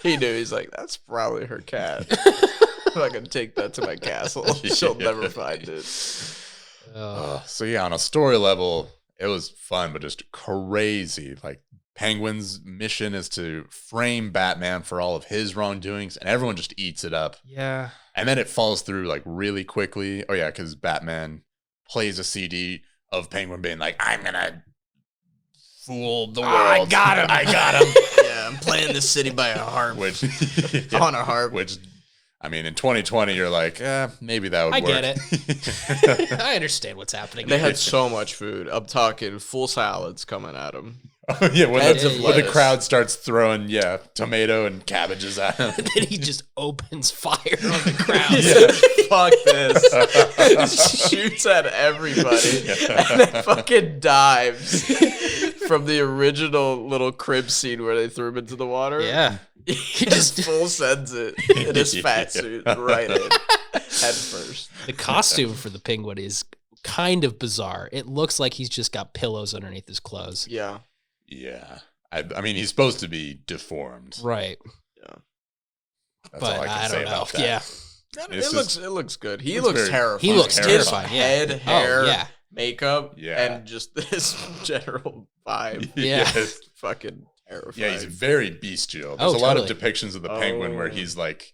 He knew. He's like, that's probably her cat. If I can take that to my castle, she'll never find it. So yeah, on a story level, it was fun, but just crazy. Like, Penguin's mission is to frame Batman for all of his wrongdoings, and everyone just eats it up. Yeah. And then it falls through like really quickly. Oh yeah, because Batman plays a CD of Penguin being like, I'm gonna fool the world. I got him. Yeah, I'm playing this city by a harp. On a harp. Which, I mean, in 2020, you're like, maybe that would work. I get it. I understand what's happening. They had so much food. I'm talking full salads coming at them. Oh, yeah, when the crowd starts throwing, tomato and cabbages at him. And then he just opens fire on the crowd. Fuck this. Shoots at everybody. And then fucking dives from the original little crib scene where they threw him into the water. Yeah. He just full sends it in his fat suit right in. Head first. The costume for the Penguin is kind of bizarre. It looks like he's just got pillows underneath his clothes. Yeah. Yeah. I mean, he's supposed to be deformed. Right. Yeah. That's all I can say about that. Yeah. It looks good. He looks terrifying. He looks terrifying. Head, hair, makeup, yeah, and just this general vibe. Yeah. Fucking terrifying. Yeah, he's very bestial. There's a lot of depictions of the Penguin where he's like,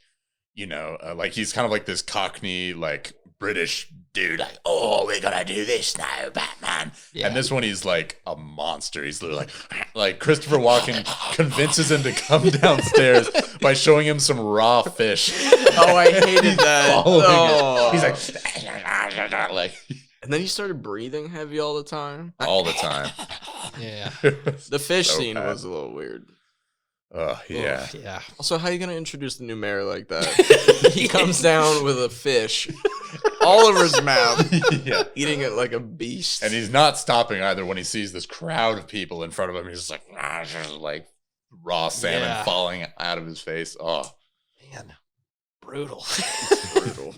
like he's kind of like this Cockney, like British dude, like, oh, we're gonna do this now, Batman. Yeah. And this one, he's like a monster. He's literally like Christopher Walken convinces him to come downstairs by showing him some raw fish. Oh, I hated that. Oh. He's like, and then he started breathing heavy all the time. All the time. Yeah. The fish scene was a little weird. Oh, yeah. Yeah. Also, how are you going to introduce the new mayor like that? He comes down with a fish all over his mouth, eating it like a beast. And he's not stopping either when he sees this crowd of people in front of him. He's just like raw salmon falling out of his face. Oh, man. Brutal. Brutal.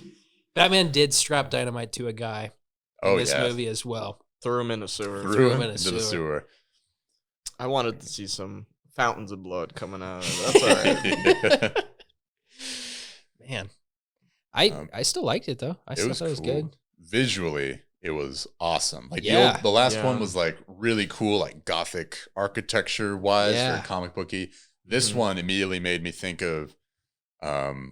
Batman did strap dynamite to a guy in this movie as well. Threw him in a sewer. Threw him into the sewer. I wanted to see some fountains of blood coming out. That's all right. Man, I still liked it though. I still thought it was good. Visually, it was awesome. Like the last one was like really cool, like gothic architecture wise or comic booky. This one immediately made me think of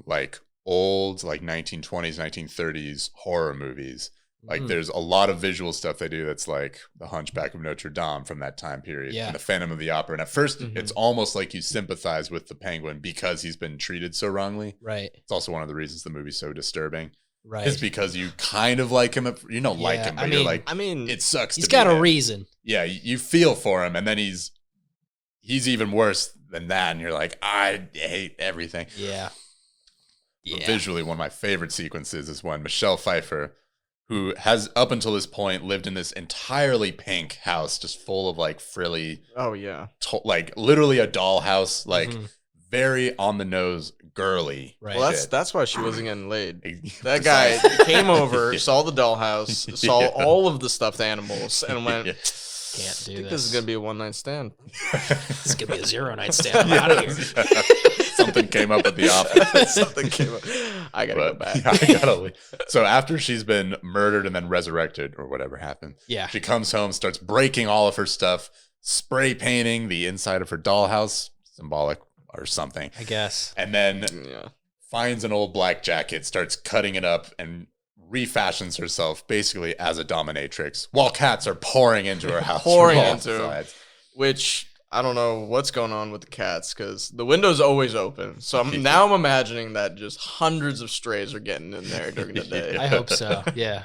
like old like 1920s, 1930s horror movies. Like there's a lot of visual stuff they do that's like The Hunchback of Notre Dame from that time period and The Phantom of the Opera. And at first it's almost like you sympathize with the Penguin because he's been treated so wrongly. Right. It's also one of the reasons the movie's so disturbing. Right. It's because you kind of like him. You don't like him, but you're like, it sucks. He's got a reason. Yeah. You feel for him. And then he's even worse than that. And you're like, I hate everything. Yeah. But visually, one of my favorite sequences is when Michelle Pfeiffer, who has up until this point lived in this entirely pink house, just full of like frilly. Oh yeah. Like literally a dollhouse, like very on the nose, girly. Right. Well, that's why she wasn't getting laid. That guy came over, saw the dollhouse, saw all of the stuffed animals, and went, "Can't do this. This is gonna be a one-night stand. This is gonna be a 0-night stand. I'm out of here." Something came up at the office. Something came up. I gotta go back. I gotta leave. So after she's been murdered and then resurrected or whatever happened, she comes home, starts breaking all of her stuff, spray painting the inside of her dollhouse, symbolic or something, I guess. And then finds an old black jacket, starts cutting it up, and refashions herself basically as a dominatrix while cats are pouring into her house. Which I don't know what's going on with the cats because the window's always open. So I'm imagining that just hundreds of strays are getting in there during the day. I hope so. Yeah.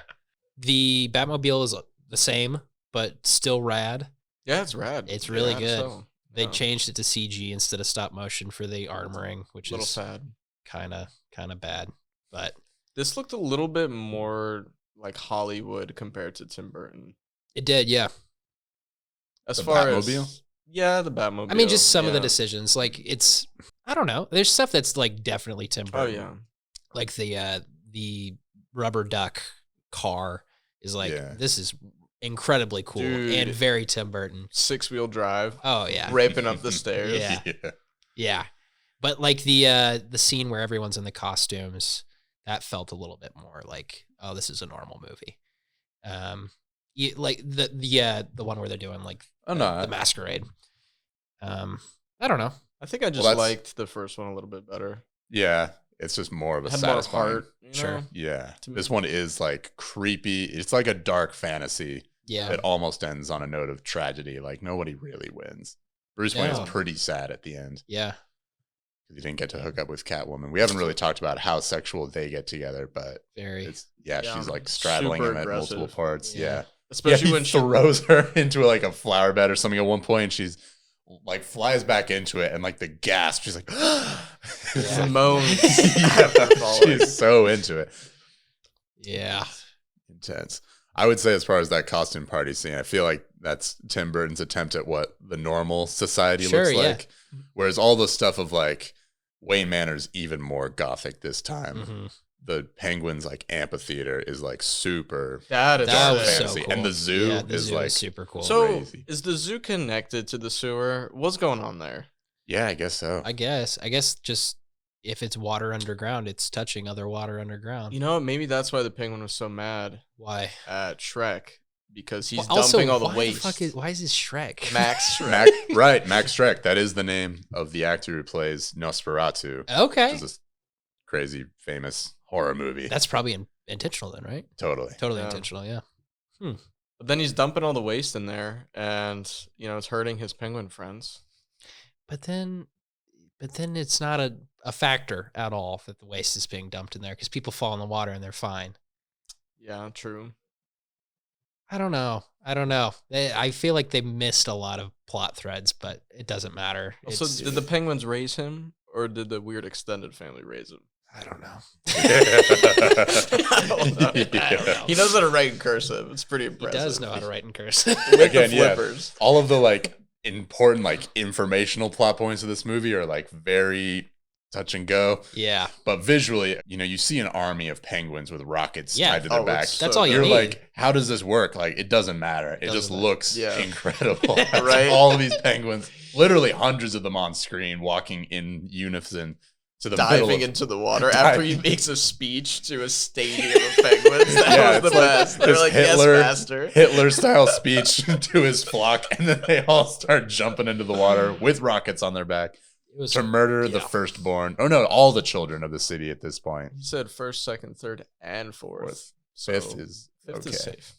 The Batmobile is the same, but still rad. Yeah, it's rad. It's really good. So. They changed it to CG instead of stop motion for the armoring, which is sad. Kind of bad. But this looked a little bit more like Hollywood compared to Tim Burton. It did, yeah. As the far Batmobile? As the Batmobile. I mean, just some of the decisions. Like it's, I don't know. There's stuff that's like definitely Tim Burton. Oh yeah. Like the rubber duck car is like this is incredibly cool. Dude, and very Tim Burton. 6-wheel drive. Oh yeah. Raping up the stairs. Yeah. But like the scene where everyone's in the costumes, that felt a little bit more like, oh, this is a normal movie. Like the one where they're doing like the masquerade. I don't know. I think I just liked the first one a little bit better. Yeah, it's just more of a satisfying. More heart, sure. Yeah, this one is like creepy. It's like a dark fantasy. Yeah, it almost ends on a note of tragedy. Like nobody really wins. Bruce Wayne is pretty sad at the end. Yeah, because he didn't get to hook up with Catwoman. We haven't really talked about how sexual they get together, but she's like straddling him at multiple parts. Yeah. Especially when she throws her into like a flower bed or something at one point, and she's like flies back into it, and like the gasp, she's like, moans. She's so into it. Yeah, intense. I would say as far as that costume party scene, I feel like that's Tim Burton's attempt at what the normal society looks like. Whereas all the stuff of like Wayne Manor's even more gothic this time. Mm-hmm. The Penguin's like amphitheater is like super dark fantasy, so cool. And the zoo is like super cool. So crazy. Is the zoo connected to the sewer? What's going on there? Yeah, I guess so. I guess just if it's water underground, it's touching other water underground. You know, maybe that's why the Penguin was so mad. Why? At Shrek. Because he's dumping all the waste. Why is this Shrek? Max Shrek. Right, Max Shrek. That is the name of the actor who plays Nosferatu. Okay. Which is a crazy famous horror movie. That's probably intentional then, right? Totally Intentional. Yeah. But then he's dumping all the waste in there, and it's hurting his penguin friends. But then it's not a factor at all that the waste is being dumped in there because people fall in the water and they're fine. Yeah, true. I don't know. I feel like they missed a lot of plot threads, but it doesn't matter. So did the penguins raise him, or did the weird extended family raise him? I don't know. I don't know. He knows how to write in cursive. It's pretty impressive. He does know how to write in cursive. With the flippers. All of the like important like informational plot points of this movie are like very touch and go. Yeah. But visually, you see an army of penguins with rockets tied to their backs. That's all You're need. like, how does this work? Like, it doesn't matter. It just looks incredible. Right? All of these penguins, literally hundreds of them on screen, walking in unison to the diving into the water after he makes a speech to a stadium of penguins. That was the best. They're like, Hitler, yes, master. Hitler-style speech to his flock, and then they all start jumping into the water with rockets on their back. To murder the firstborn. Oh no, all the children of the city at this point. He said first, second, third, and fourth. Fifth is safe.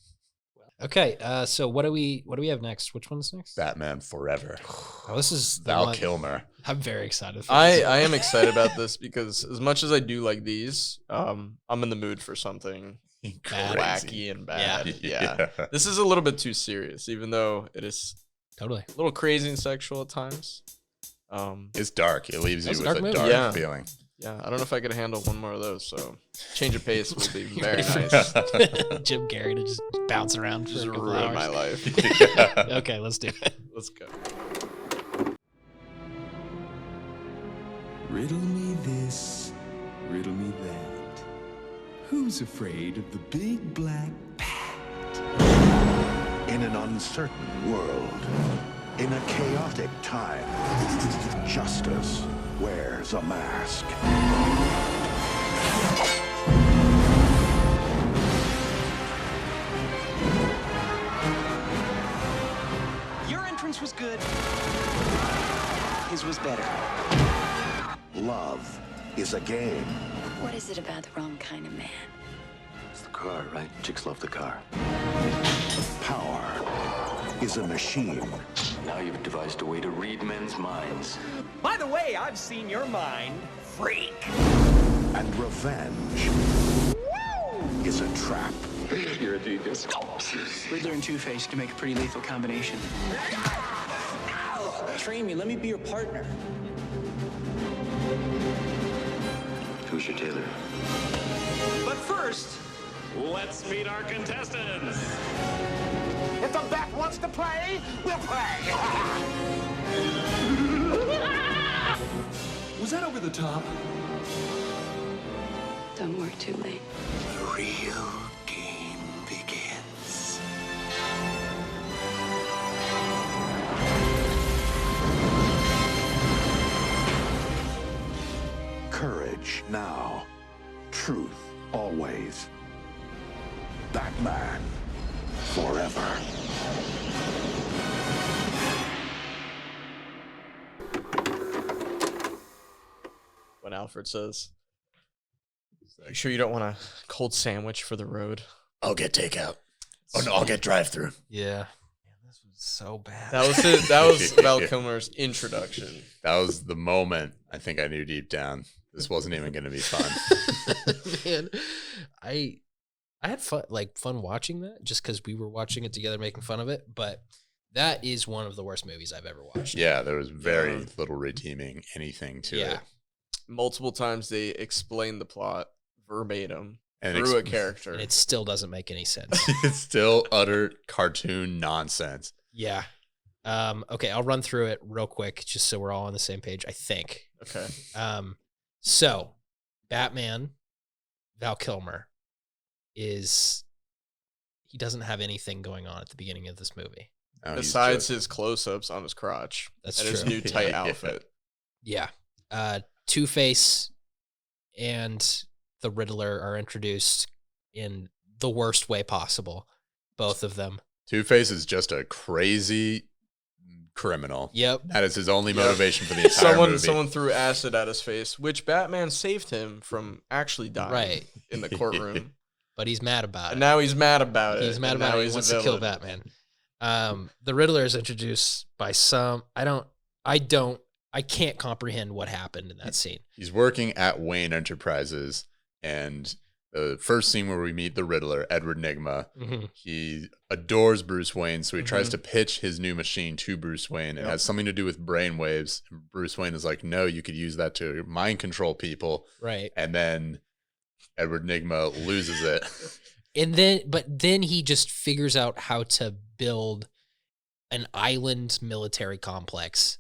Okay, so what do we have next? Which one's next? Batman Forever. Oh, this is Val Kilmer. I'm very excited for this. this. I am excited about this because as much as I do like these, I'm in the mood for something wacky and bad. Yeah. This is a little bit too serious, even though it is totally a little crazy and sexual at times. It's dark. It leaves you with a dark feeling. Yeah, I don't know if I could handle one more of those, so change of pace will be very nice. Jim Carrey to just bounce around for just a couple ruin hours. my life. Okay, let's do it. Let's go. Riddle me this, riddle me that. Who's afraid of the big black bat? In an uncertain world, in a chaotic time, justice wears a mask. Your entrance was good. His was better. Love is a game. What is it about the wrong kind of man? It's the car, right? Chicks love the car. Power is a machine. Now you've devised a way to read men's minds. By the way, I've seen your mind, freak. And revenge is a trap. You're a genius. Riddler and Two-Face can make a pretty lethal combination. Train me, let me be your partner. Who's your tailor? But first, let's meet our contestants. If the bat wants to play, we'll play. Was that over the top? Don't work too late. The real game begins. Courage now. Truth always. Batman Forever. When Alfred says, "You sure you don't want a cold sandwich for the road?" I'll get takeout. Oh no, I'll get drive-through. Yeah. Man, this was so bad. That was Val Kilmer's introduction. That was the moment I think I knew deep down this wasn't even going to be fun. Man, I had fun watching that just because we were watching it together, making fun of it. But that is one of the worst movies I've ever watched. Yeah, there was very little redeeming anything to it. Multiple times they explain the plot verbatim through a character. And it still doesn't make any sense. It's still utter cartoon nonsense. Yeah. Okay, I'll run through it real quick just so we're all on the same page, I think. Okay. So Batman, Val Kilmer, he doesn't have anything going on at the beginning of this movie. No, besides his close-ups on his crotch. That's and true. His new tight outfit. Yeah. Two-Face and the Riddler are introduced in the worst way possible. Both of them. Two-Face is just a crazy criminal. Yep. That is his only motivation for the entire movie. Someone threw acid at his face, which Batman saved him from actually dying in the courtroom. But he's mad about it. And now he's mad about it. He's mad about it. He wants to kill Batman. The Riddler is introduced by some. I can't comprehend what happened in that scene. He's working at Wayne Enterprises, and the first scene where we meet the Riddler, Edward Nygma, he adores Bruce Wayne, so he tries to pitch his new machine to Bruce Wayne. It has something to do with brainwaves. Bruce Wayne is like, no, you could use that to mind control people. Right. And then Edward Nygma loses it. But then he just figures out how to build an island military complex.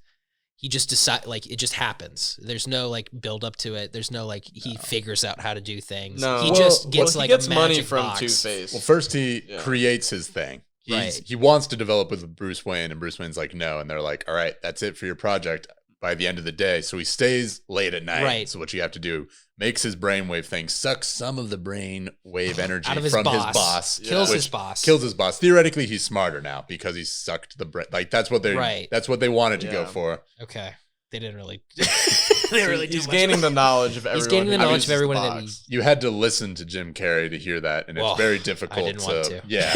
He just decides, like, it just happens. There's no, like, build up to it. There's no, like, he figures out how to do things. No. He just gets, he like, gets a magic money from box. Two-Face. Well, first he creates his thing. He wants to develop with Bruce Wayne, and Bruce Wayne's like, no. And they're like, all right, that's it for your project by the end of the day. So he stays late at night. Right. So what you have to do, makes his brainwave thing, sucks some of the brainwave energy from his boss. Kills his boss. Kills his boss. Theoretically, he's smarter now because he sucked the brain. Like, that's what they wanted to go for. Okay. They didn't really. He's gaining the knowledge of everyone. He's gaining the knowledge of everyone. You had to listen to Jim Carrey to hear that, and it's very difficult. I didn't want to. Yeah,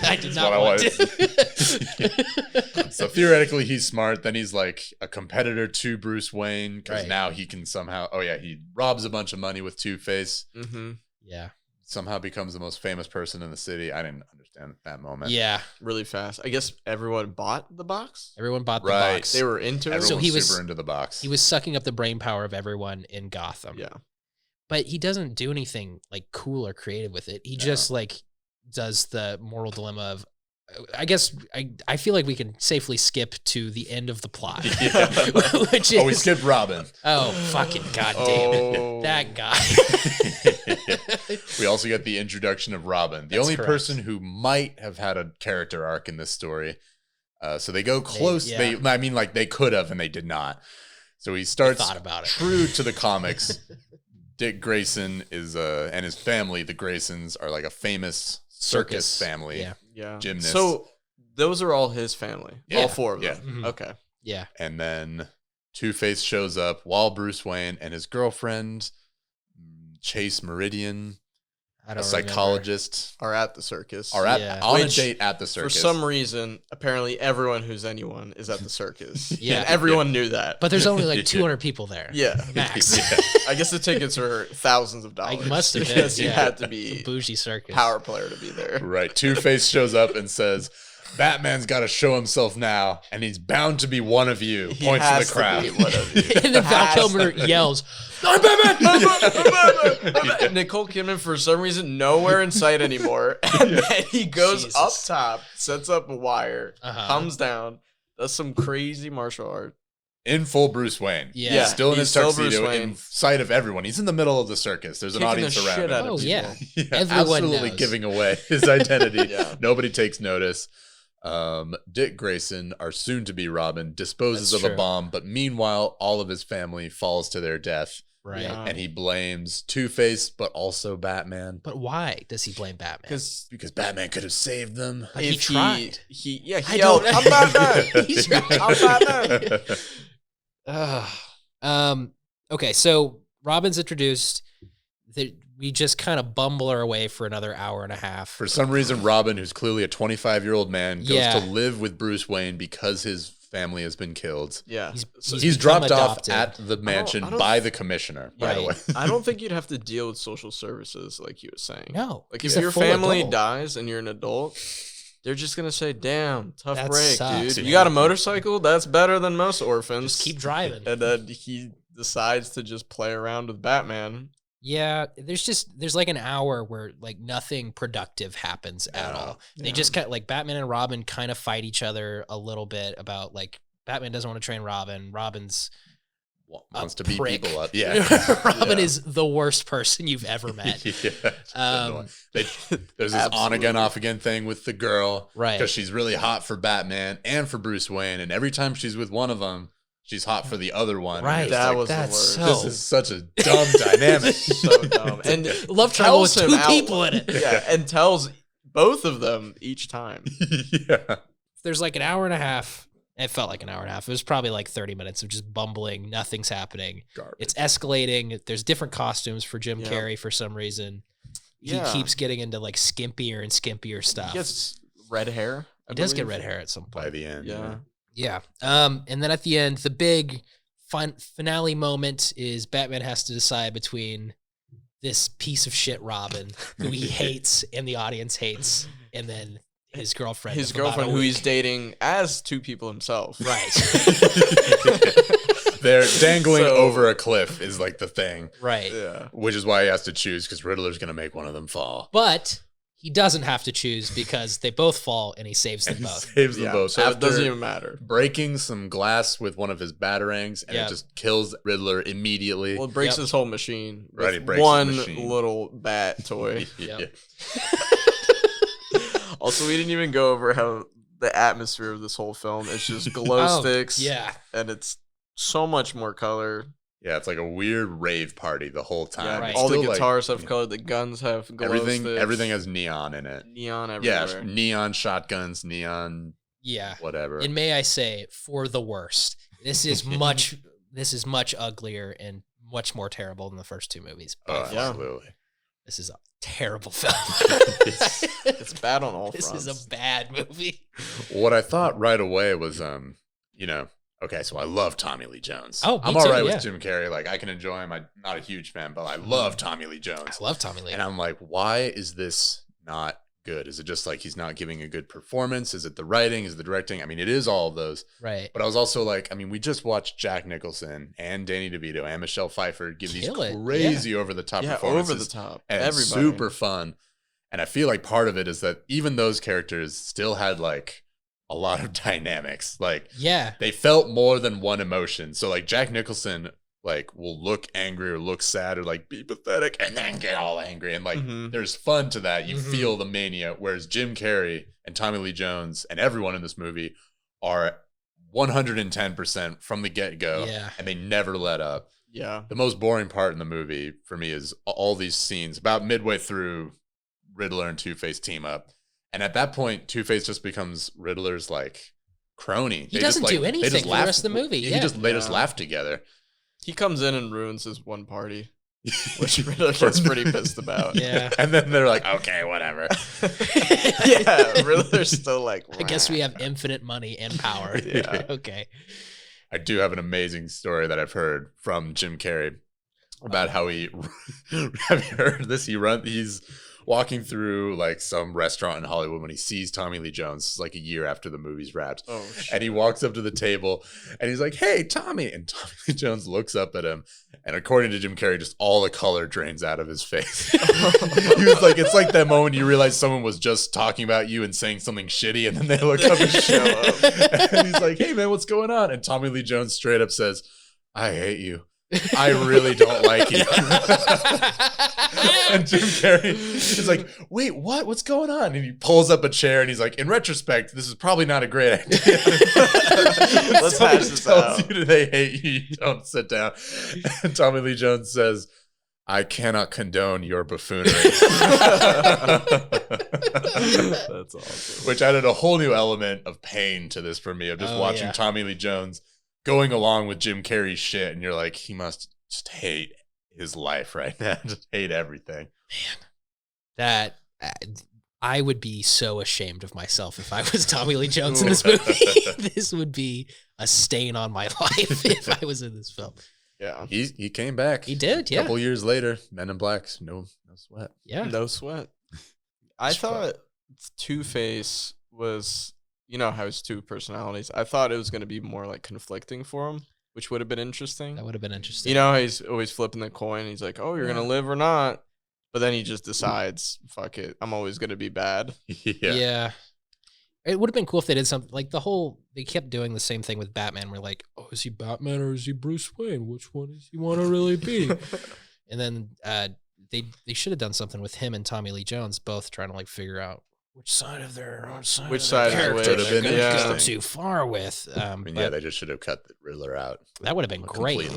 I did not want to. So theoretically, he's smart. Then he's like a competitor to Bruce Wayne because now he can somehow. Oh yeah, he robs a bunch of money with Two-Face. Yeah. Somehow becomes the most famous person in the city. I didn't understand that moment. Yeah. Really fast. I guess everyone bought the box. Everyone bought the box. They were into it. Everyone was super into the box. He was sucking up the brain power of everyone in Gotham. Yeah. But he doesn't do anything like cool or creative with it. He just like does the moral dilemma of, I guess I feel like we can safely skip to the end of the plot. Which is, we skipped Robin. Oh, fucking goddamn it. That guy. We also get the introduction of Robin, the only person who might have had a character arc in this story. So they go close. I mean, like, they could have and they did not. So he starts true to the comics. Dick Grayson is and his family, the Graysons, are like a famous circus family. Yeah. Gymnasts. So those are all his family. All four of them. Mm-hmm. Okay. Yeah. And then Two-Face shows up while Bruce Wayne and his girlfriend, Chase Meridian, a psychologist, are at the circus. On a date at the circus. For some reason, apparently everyone who's anyone is at the circus. Yeah. And everyone knew that. But there's only like 200 people there. Yeah. Max. I guess the tickets are thousands of dollars. I must have been. Because you had to be a bougie circus power player to be there. Right. Two-Face shows up and says, Batman's got to show himself now, and he's bound to be one of you. Points to the crowd. And then Val Kilmer yells, I'm Batman! I'm Batman! Nicole Kidman, for some reason, nowhere in sight anymore. And then he goes up top, sets up a wire, comes down, does some crazy martial art. In full Bruce Wayne. Yeah. Still in his tuxedo, in sight of everyone. He's in the middle of the circus. There's an audience around him. Oh, yeah. Everyone absolutely knows. Giving away his identity. Nobody takes notice. Dick Grayson, our soon-to-be Robin, disposes of a bomb, but meanwhile, all of his family falls to their death. Right. And he blames Two-Face, but also Batman. But why does he blame Batman? Because Batman could have saved them. But he tried. He yelled, I'm Batman! He tried. I'm Batman! Okay, so Robin's introduced. We just kind of bumble our way for another hour and a half. For some reason, Robin, who's clearly a 25-year-old man, goes to live with Bruce Wayne because his family has been killed. Yeah. He's dropped off at the mansion by the commissioner, by the way. I don't think you'd have to deal with social services like he was saying. No. Like, if your family dies and you're an adult, they're just going to say, damn, tough break, dude. You got a motorcycle? That's better than most orphans. Just keep driving. And then he decides to just play around with Batman. Yeah, there's like an hour where like nothing productive happens at all. They just kind of, like, Batman and Robin kind of fight each other a little bit about, like, Batman doesn't want to train Robin. Robin's wants to beat people up. Robin is the worst person you've ever met. There's this on-again, off-again thing with the girl. Right. Because she's really hot for Batman and for Bruce Wayne. And every time she's with one of them, she's hot for the other one. Right. That was the worst. This is such a dumb dynamic. So dumb. And love triangle with two people in it. Yeah, and tells both of them each time. Yeah. There's like an hour and a half It felt like an hour and a half. It was probably like 30 minutes of just bumbling. Nothing's happening. Garbage. It's escalating. There's different costumes for Jim Carrey for some reason. He keeps getting into like skimpier and skimpier stuff. He gets red hair. He does get red hair at some point. By the end. Yeah. And then at the end, the big finale moment is Batman has to decide between this piece of shit Robin, who he hates and the audience hates, and then his girlfriend. His girlfriend, who he's dating as two people himself. Right. They're dangling over a cliff is like the thing. Right. Yeah. Which is why he has to choose, because Riddler's going to make one of them fall. But he doesn't have to choose because they both fall and he saves them both. Saves them both. So it doesn't even matter. Breaking some glass with one of his batarangs, and it just kills Riddler immediately. Well, it breaks his whole machine. Right, it breaks one his machine. little bat toy. Yeah. Also, we didn't even go over how the atmosphere of this whole film is just glow sticks. Yeah. And it's so much more color. Yeah, it's like a weird rave party the whole time. Yeah, Right. all the Still, guitars have color, the guns have glow sticks. Everything has neon in it. Neon everywhere. Yeah, neon shotguns, neon whatever. And may I say, for the worst. This is much uglier and much more terrible than the first two movies. Absolutely. This is a terrible film. It's bad on all fronts. This is a bad movie. What I thought right away was, okay, so I love Tommy Lee Jones. Oh, I'm all right with Jim Carrey. Like, I can enjoy him. I'm not a huge fan, but I love Tommy Lee Jones. I love Tommy Lee. And I'm like, why is this not good? Is it just like he's not giving a good performance? Is it the writing? Is it the directing? I mean, it is all of those. Right. But I was also like, I mean, we just watched Jack Nicholson and Danny DeVito and Michelle Pfeiffer give these crazy over-the-top performances. Over the top. And everybody. super fun. And I feel like part of it is that even those characters still had like a lot of dynamics. Like, they felt more than one emotion. So like Jack Nicholson like will look angry or look sad or like be pathetic and then get all angry. And like there's fun to that. You feel the mania. Whereas Jim Carrey and Tommy Lee Jones and everyone in this movie are 110% from the get-go. Yeah. And they never let up. Yeah. The most boring part in the movie for me is all these scenes about midway through Riddler and Two-Face team up. And at that point, Two-Face just becomes Riddler's like crony. He doesn't do anything for the rest of the movie. They just laugh together. He comes in and ruins his one party, which Riddler gets pretty pissed about. Yeah. And then they're like, okay, whatever. Yeah, Riddler's still like, I guess we have infinite money and power. Yeah. Okay. I do have an amazing story that I've heard from Jim Carrey about how he have you heard this? He's walking through like some restaurant in Hollywood when he sees Tommy Lee Jones. It's like a year after the movie's wrapped. Oh, shit. And he walks up to the table and he's like, "Hey, Tommy." And Tommy Lee Jones looks up at him. And according to Jim Carrey, just all the color drains out of his face. He was like, it's like that moment you realize someone was just talking about you and saying something shitty. And then they look up and show up. And he's like, "Hey, man, what's going on?" And Tommy Lee Jones straight up says, "I hate you. I really don't like you." And Jim Carrey is like, "Wait, what? What's going on?" And he pulls up a chair and he's like, "In retrospect, this is probably not a great idea." Let's hash this out. Tells you they hate you, you don't sit down. And Tommy Lee Jones says, "I cannot condone your buffoonery." That's awesome. Which added a whole new element of pain to this for me, of just watching Tommy Lee Jones going along with Jim Carrey's shit, and you're like, he must just hate his life right now. Just hate everything. Man, that I would be so ashamed of myself if I was Tommy Lee Jones in this movie. This would be a stain on my life if I was in this film. Yeah, he came back. He did. A couple years later, Men in Black, no sweat. Yeah, no sweat. I thought Two-Face was, you know how his two personalities. I thought it was going to be more like conflicting for him, which would have been interesting. That would have been interesting. You know, he's always flipping the coin. He's like, "Oh, you're going to live or not." But then he just decides, "Fuck it. I'm always going to be bad." Yeah. It would have been cool if they did something like they kept doing the same thing with Batman. We're like, "Oh, is he Batman or is he Bruce Wayne? Which one does he want to really be?" And then they should have done something with him and Tommy Lee Jones both trying to like figure out which side of their character they're going to go too far with. They just should have cut the Riddler out. That would have been great.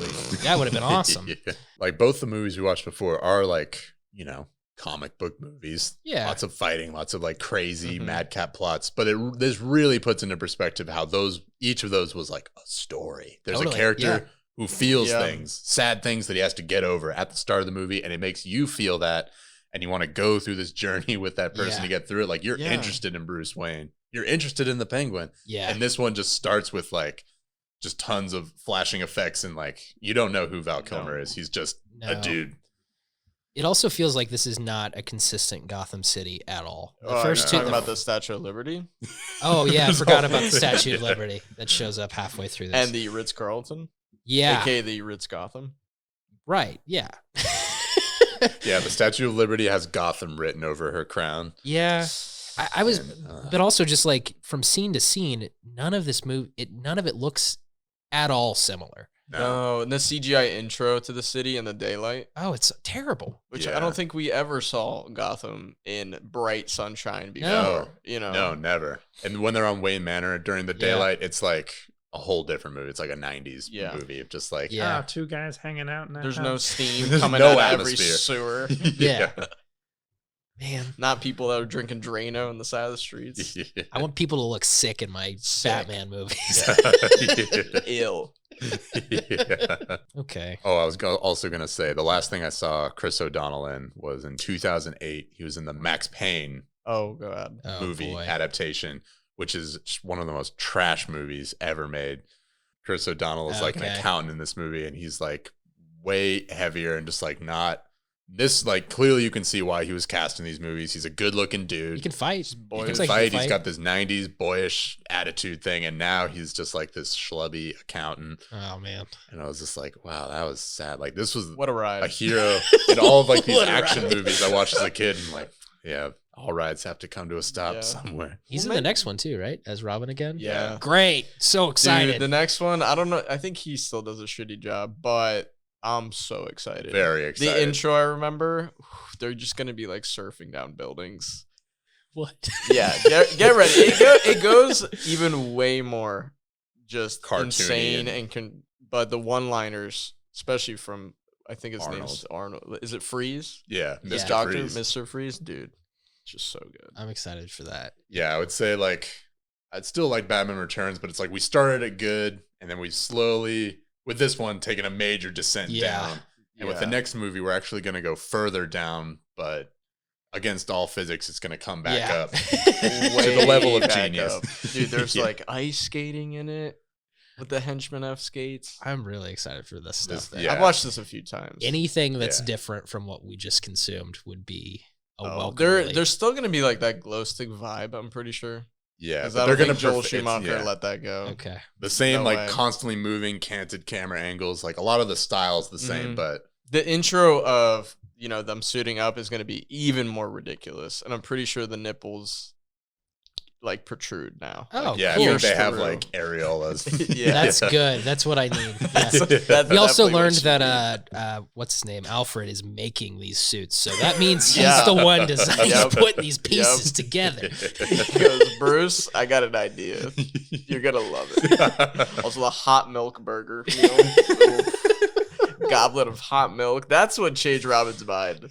That would have been awesome. Yeah. Like both the movies we watched before are like, you know, comic book movies. Yeah. Lots of fighting, lots of like crazy madcap plots. But this really puts into perspective how each of those was like a story. There's a character who feels things, sad things that he has to get over at the start of the movie, and it makes you feel that, and you want to go through this journey with that person to get through it. Like you're interested in Bruce Wayne. You're interested in the Penguin. Yeah. And this one just starts with like just tons of flashing effects and like you don't know who Val Kilmer is. He's just a dude. It also feels like this is not a consistent Gotham City at all. The first two talking about the Statue of Liberty. Oh yeah, I forgot about the Statue of Liberty that shows up halfway through this. And the Ritz-Carlton. Yeah. AKA the Ritz Gotham. Right, yeah. Yeah, the Statue of Liberty has Gotham written over her crown. Yeah. I was, but also just like from scene to scene, none of it looks at all similar. No, and the CGI intro to the city in the daylight. Oh, it's terrible. Which I don't think we ever saw Gotham in bright sunshine before. No, No, never. And when they're on Wayne Manor during the daylight, it's like a whole different movie. It's like a 90s movie of just like two guys hanging out in that There's house. No steam coming out of every sewer. Yeah. Man, not people that are drinking Drano on the side of the streets. I want people to look sick in my Batman movies. Ill. Okay. Oh, I was also going to say the last thing I saw Chris O'Donnell in was in 2008. He was in the Max Payne movie adaptation, which is one of the most trash movies ever made. Chris O'Donnell is like an accountant in this movie, and he's like way heavier and just like not. This, like, clearly you can see why he was cast in these movies. He's a good-looking dude. He can fight. He's got this 90s boyish attitude thing, and now he's just, like, this schlubby accountant. Oh, man. And I was just like, wow, that was sad. Like, this was what a ride. A hero in all of, like, these action movies I watched as a kid. And, like, yeah, all rides have to come to a stop somewhere. He's in the next one, too, right? As Robin again? Yeah. Great. So excited. Dude, the next one, I don't know. I think he still does a shitty job, but I'm so excited. Very excited. The intro, I remember, they're just going to be like surfing down buildings. What? Yeah, get ready. It goes even way more just cartoony insane. But the one-liners, especially from, I think his name's Arnold. Is it Freeze? Yeah. Mr. Freeze. Dude, just so good. I'm excited for that. Yeah, I would say like, I'd still like Batman Returns, but it's like we started it good and then we slowly... with this one taking a major descent down. And with the next movie, we're actually going to go further down, but against all physics, it's going to come back up to the level of genius. Dude, there's like ice skating in it with the henchman F skates. I'm really excited for this stuff. I've watched this a few times. Anything that's different from what we just consumed would be a welcome. There's still going to be like that glow stick vibe, I'm pretty sure. Yeah, they're going to Joel Schumacher let that go. Okay. The same constantly moving canted camera angles, like a lot of the styles the same, but the intro of, them suiting up is going to be even more ridiculous, and I'm pretty sure the nipples like protrude now. Oh, yeah, cool. I think they have like areolas. That's good. That's what I need. Yeah. We also learned that what's his name, Alfred, is making these suits, so that means he's the one putting these pieces together. He goes, Bruce, I got an idea. You're gonna love it. Also, the hot milk burger meal. Goblet of hot milk. That's what changed Robin's mind.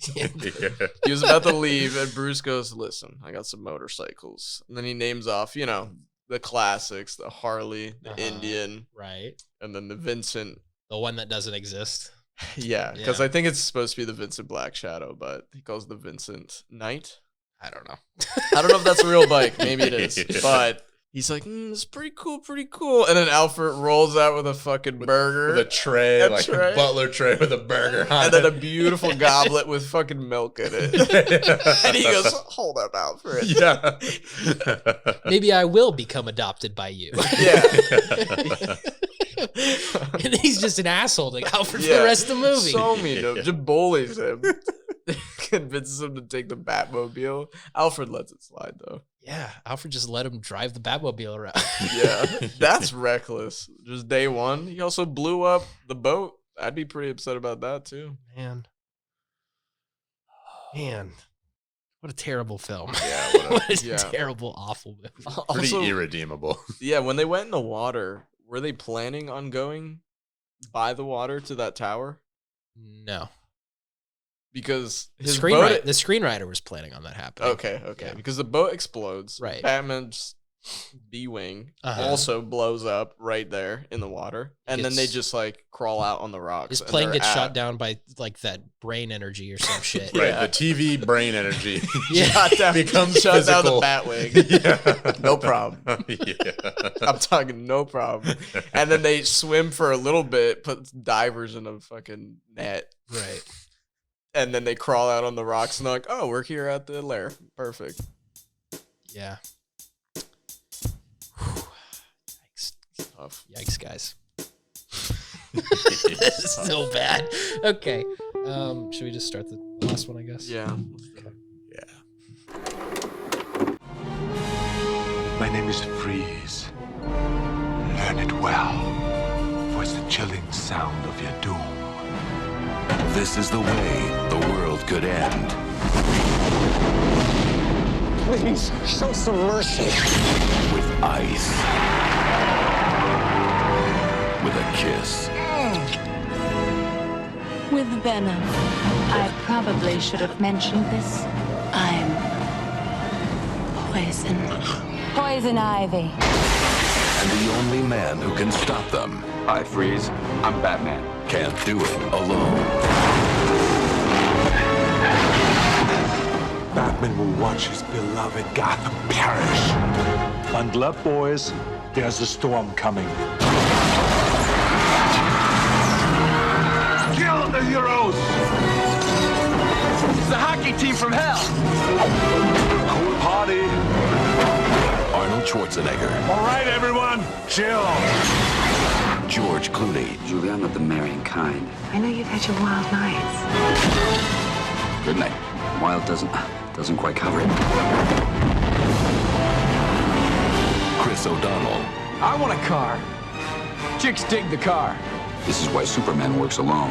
He was about to leave, and Bruce goes, listen, I got some motorcycles. And then he names off, the classics, the Harley, the Indian. Right. And then the Vincent. The one that doesn't exist. Yeah, because I think it's supposed to be the Vincent Black Shadow, but he calls it the Vincent Knight. I don't know. I don't know if that's a real bike. Maybe it is. But he's like, it's pretty cool. And then Alfred rolls out with a fucking burger. With a tray, a butler tray with a burger on and then a beautiful goblet with fucking milk in it. And he goes, hold up, Alfred. Yeah. Maybe I will become adopted by you. Yeah. And he's just an asshole to Alfred for the rest of the movie. So mean to him. Just bullies him. Convinces him to take the Batmobile. Alfred lets it slide, though. Yeah, Alfred just let him drive the Batmobile around. Yeah, that's reckless. Just day one. He also blew up the boat. I'd be pretty upset about that, too. Man. What a terrible film. Yeah, what a terrible, awful movie. Pretty irredeemable. Yeah, when they went in the water, were they planning on going by the water to that tower? No. because The his screenwriter was planning on that happening. Okay. Yeah. Because the boat explodes. Right. Batman's B-wing also blows up right there in the water, and then they just like crawl out on the rocks. His plane gets shot down by like that brain energy or some shit. Right, the TV brain energy. becomes shut down the Batwing. Yeah. No problem. Yeah. I'm talking no problem. And then they swim for a little bit, put divers in a fucking net. Right. And then they crawl out on the rocks and they're like, oh, we're here at the lair. Perfect. Yeah. Yikes. Tough. Yikes, guys. This is so bad. Okay. Should we just start the last one, I guess? Yeah. My name is Freeze. Learn it well, for it's the chilling sound of your doom. This is the way the world could end. Please, show some mercy. With ice. With a kiss. With venom. I probably should have mentioned this. I'm poison. Poison ivy. And the only man who can stop them. Hi, Freeze. I'm Batman. Can't do it alone. Batman will watch his beloved Gotham perish. Bundle up, boys. There's a storm coming. Kill the heroes! It's the hockey team from hell. Cool party. Arnold Schwarzenegger. All right, everyone, chill. George Clooney. Julie, I'm not the marrying kind. I know you've had your wild nights. Good night. Wild doesn't quite cover it. Chris O'Donnell. I want a car. Chicks dig the car. This is why Superman works alone.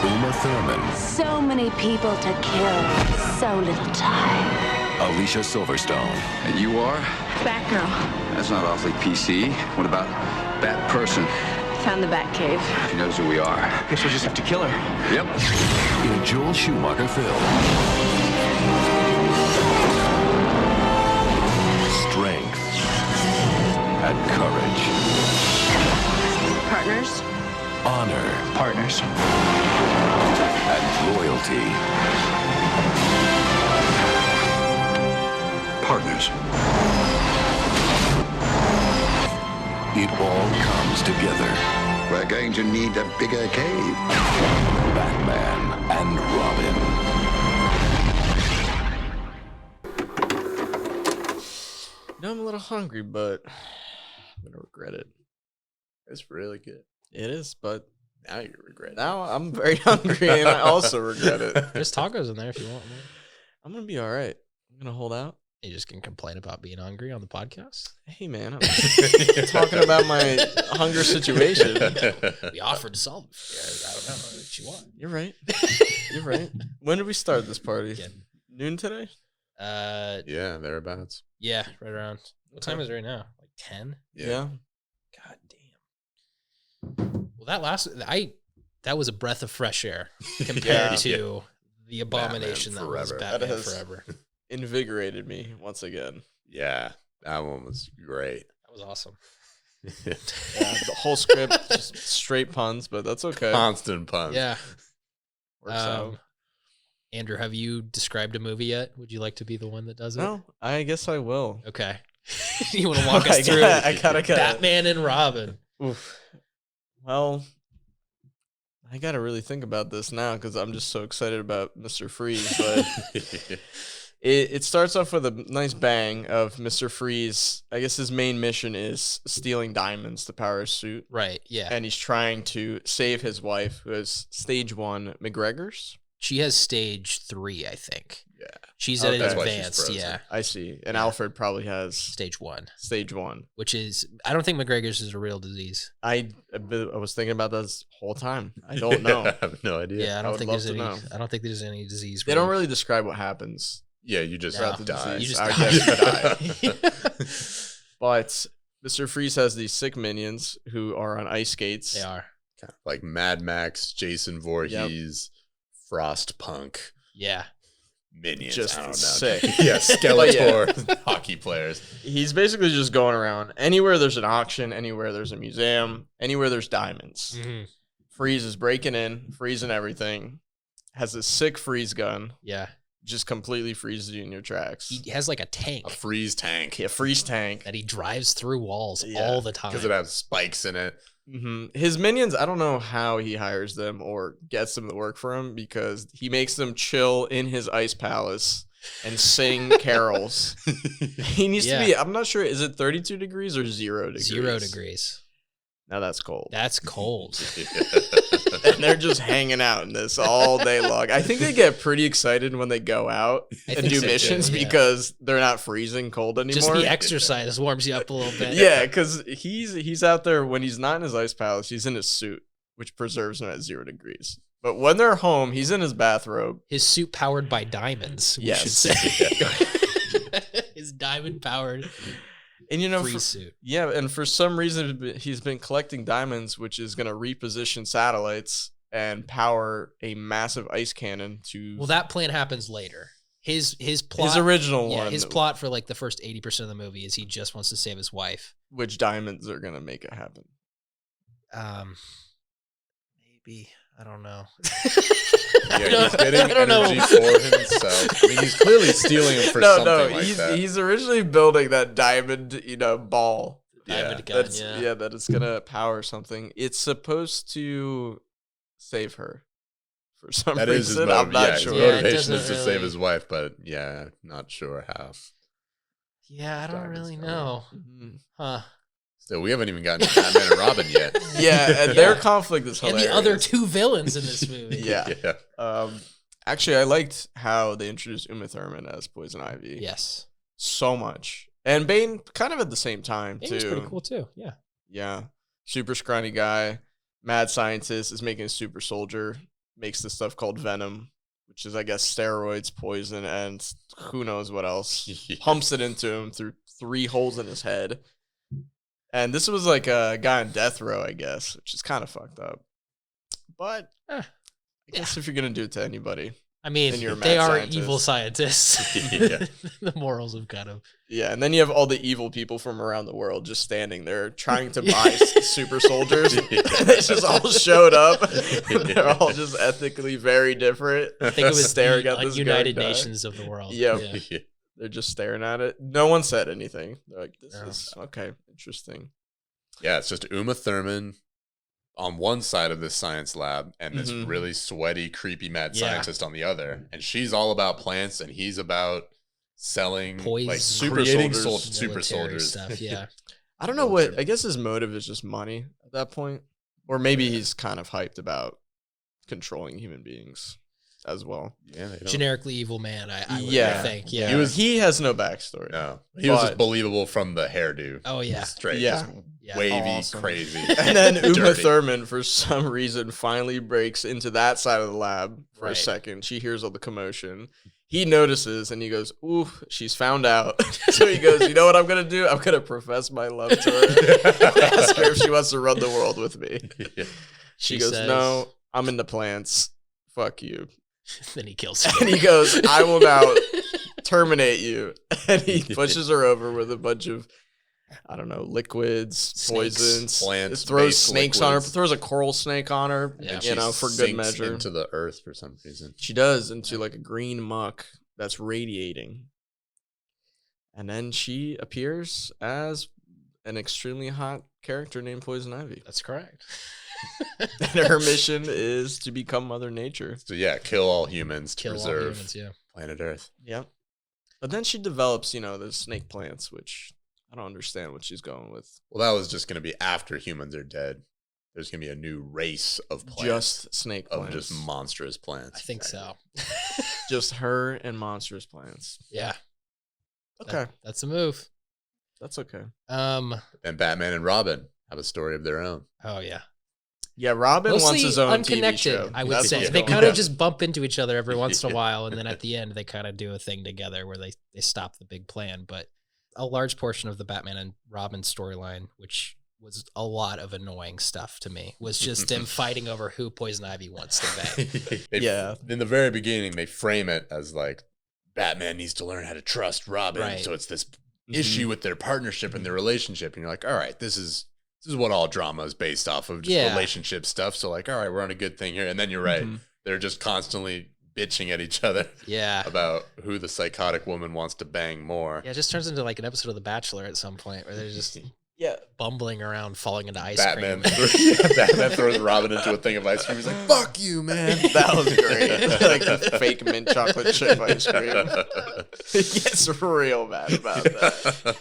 Uma Thurman. So many people to kill. So little time. Alicia Silverstone. And you are? Batgirl. That's not awfully PC. What about Bat Person? Found the Batcave. She knows who we are. Guess we'll just have to kill her. Yep. In a Joel Schumacher film. Strength and courage. Partners? Honor. Partners. And loyalty. Partners. It all comes together. We're going to need a bigger cave. Batman and Robin. No, I'm a little hungry, but I'm going to regret it. It's really good. It is, but Now you regret it. now I'm very hungry and I also regret it. There's tacos in there if you want more. I'm going to be all right. I'm going to hold out. You just can complain about being hungry on the podcast. Hey, man, I'm talking about my hunger situation. We offered to solve it. Yeah, I don't know what you want. You're right. You're right. When did we start this party? Again. Noon today? Yeah, thereabouts. Yeah, right around. What time is it right now? Like 10? Yeah. God damn. Well, that was a breath of fresh air compared to the abomination that was Batman That has Forever. invigorated me once again. Yeah, that one was great. That was awesome. Yeah, the whole script, just straight puns, but that's okay. Constant puns. Yeah. Works out. Andrew, have you described a movie yet? Would you like to be the one that does it? No, I guess I will. Okay. You want to walk us through I gotta Batman and Robin? Oof. Well, I gotta really think about this now because I'm just so excited about Mr. Freeze. But it starts off with a nice bang of Mr. Freeze. I guess his main mission is stealing diamonds to power his suit. Right, yeah. And he's trying to save his wife, who has stage 1 McGregor's. She has stage 3, I think. Yeah. She's at That's advanced, yeah. I see. And Alfred probably has stage 1. Stage 1. Which is, I don't think McGregor's is a real disease. I was thinking about that this whole time. I don't know. I have no idea. Yeah, I don't think there's any disease. They don't really describe what happens. Yeah, you just die. You just die. But Mr. Freeze has these sick minions who are on ice skates. They are. Like Mad Max, Jason Voorhees. Frostpunk. Yeah. Minions. Just I don't know. sick. Yeah, Skeletor hockey players. He's basically just going around anywhere there's an auction, anywhere there's a museum, anywhere there's diamonds. Mm-hmm. Freeze is breaking in, freezing everything. Has a sick freeze gun. Yeah. Just completely freezes you in your tracks. He has like a tank. A freeze tank. A freeze tank. That he drives through walls all the time. Because it has spikes in it. Mm-hmm. His minions, I don't know how he hires them or gets them to work for him, because he makes them chill in his ice palace and sing carols. He needs to be, I'm not sure, is it 32 degrees or 0 degrees? 0 degrees. Now that's cold. That's cold. And they're just hanging out in this all day long. I think they get pretty excited when they go out and do missions because they're not freezing cold anymore. Just the exercise warms you up a little bit. Yeah, because he's out there when he's not in his ice palace. He's in his suit, which preserves him at 0 degrees. But when they're home, he's in his bathrobe. His suit powered by diamonds, we should say. His diamond powered. And you know, free suit. Yeah, and for some reason he's been collecting diamonds, which is going to reposition satellites and power a massive ice cannon to. Well, that plan happens later. His plot, his original one. His plot for like the first 80% of the movie is he just wants to save his wife. Which diamonds are going to make it happen? Maybe, I don't know. Yeah, he's getting energy for himself. I mean, he's clearly stealing him for something like that. He's originally building that diamond, ball. Diamond gun, that it's gonna power something. It's supposed to save her for some reason. Is his I'm not sure. His motivation is to save his wife, but not sure how. Yeah, I don't really know. Mm-hmm. Huh. Still, we haven't even gotten to Batman and Robin yet. Yeah, and their conflict is hilarious. And the other two villains in this movie. Yeah. Actually, I liked how they introduced Uma Thurman as Poison Ivy. Yes. So much. And Bane kind of at the same time, Bane's too. pretty cool, too. Yeah. Yeah. Super scrawny guy. Mad scientist is making a super soldier. Makes this stuff called Venom, which is, I guess, steroids, poison, and who knows what else. Pumps it into him through 3 holes in his head. And this was like a guy on death row, I guess, which is kind of fucked up. But I guess if you're going to do it to anybody. I mean, they are evil sentists. The morals have got them. Yeah, and then you have all the evil people from around the world just standing there trying to buy super soldiers. They just all showed up. They're all just ethically very different. I think it was staring at this United Nations of the world. Yeah. They're just staring at it. No one said anything. They're like, this is okay, interesting. Yeah, it's just Uma Thurman on one side of this science lab and this really sweaty, creepy mad scientist on the other. And she's all about plants and he's about selling poison, super soldiers stuff. Yeah. I don't know what, I guess his motive is just money at that point. Or maybe he's kind of hyped about controlling human beings as well. Yeah, generically evil man. I would think. Yeah, he has no backstory. No, he was just believable from the hairdo. Oh yeah, straight, wavy, crazy. And then Uma Thurman, for some reason, finally breaks into that side of the lab for a second. She hears all the commotion. He notices and he goes, "Ooh, she's found out." So he goes, "You know what I'm gonna do? I'm gonna profess my love to her. Ask her if she wants to run the world with me." She goes, says, "No, I'm into plants. Fuck you." Then he kills her. And he goes, "I will now terminate you." And he pushes her over with a bunch of, I don't know, liquids, poisons, plants, throws snakes on her, throws a coral snake on her, for good measure. Into the earth for some reason. She does, into like a green muck that's radiating. And then she appears as an extremely hot character named Poison Ivy. That's correct. And her mission is to become Mother Nature. So kill all humans to preserve planet Earth. Yep. But then she develops, the snake plants, which I don't understand what she's going with. Well, that was just going to be after humans are dead. There's going to be a new race of plants. Just snake plants. Of just monstrous plants. I think so. Just her and monstrous plants. Yeah. Okay. That's a move. That's okay. And Batman and Robin have a story of their own. Oh, yeah. Yeah, Robin wants his own unconnected, TV show. I would say. They kind of just bump into each other every once in a while, and then at the end, they kind of do a thing together where they stop the big plan. But a large portion of the Batman and Robin storyline, which was a lot of annoying stuff to me. Was just them fighting over who Poison Ivy wants to bang. In the very beginning, they frame it as like Batman needs to learn how to trust Robin. Right. So it's this issue with their partnership and their relationship. And you're like, all right, this is what all drama is based off of, just relationship stuff. So like, all right, we're on a good thing here. And then you're right. They're just constantly bitching at each other about who the psychotic woman wants to bang more. Yeah, it just turns into like an episode of The Bachelor at some point where they're just bumbling around, falling into ice cream. Batman throws Robin into a thing of ice cream. He's like, fuck you, man. That was great. Like the fake mint chocolate chip ice cream. He gets real mad about that.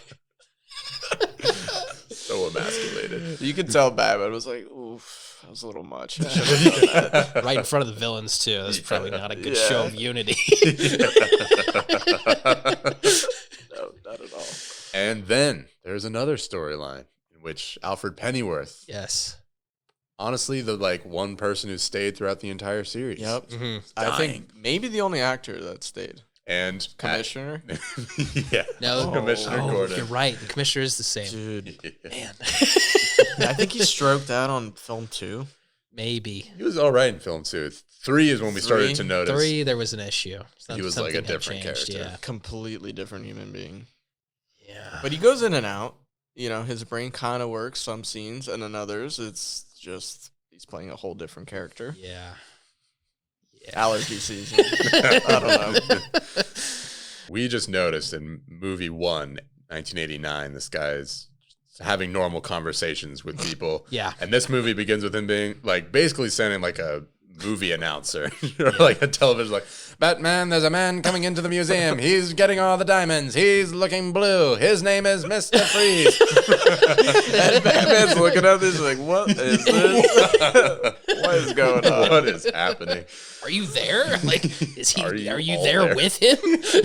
So emasculated. You could tell Batman was like, oof. That was a little much. Right in front of the villains too. That's probably not a good show of unity. No, not at all. And then there's another storyline in which Alfred Pennyworth. Yes. Honestly, the like one person who stayed throughout the entire series. Yep. I think maybe the only actor that stayed. And Commissioner? No, Commissioner Gordon. You're right. The Commissioner is the same. Dude. Man. I think he stroked out on film 2. Maybe. He was all right in film 2. 3 is when we started to notice. 3, there was an issue. He was like a different character. Yeah. Completely different human being. Yeah. But he goes in and out. You know, his brain kind of works some scenes, and in others, it's just he's playing a whole different character. Yeah. Allergy season. I don't know. We just noticed in movie 1, 1989, this guy's having normal conversations with people. Yeah. And this movie begins with him being like basically sounding like a movie announcer or like a television, like, Batman, there's a man coming into the museum. He's getting all the diamonds. He's looking blue. His name is Mr. Freeze. And Batman's looking at this like, what is this? What is going on? What is happening? Are you there? Like, is he? Are you there with him?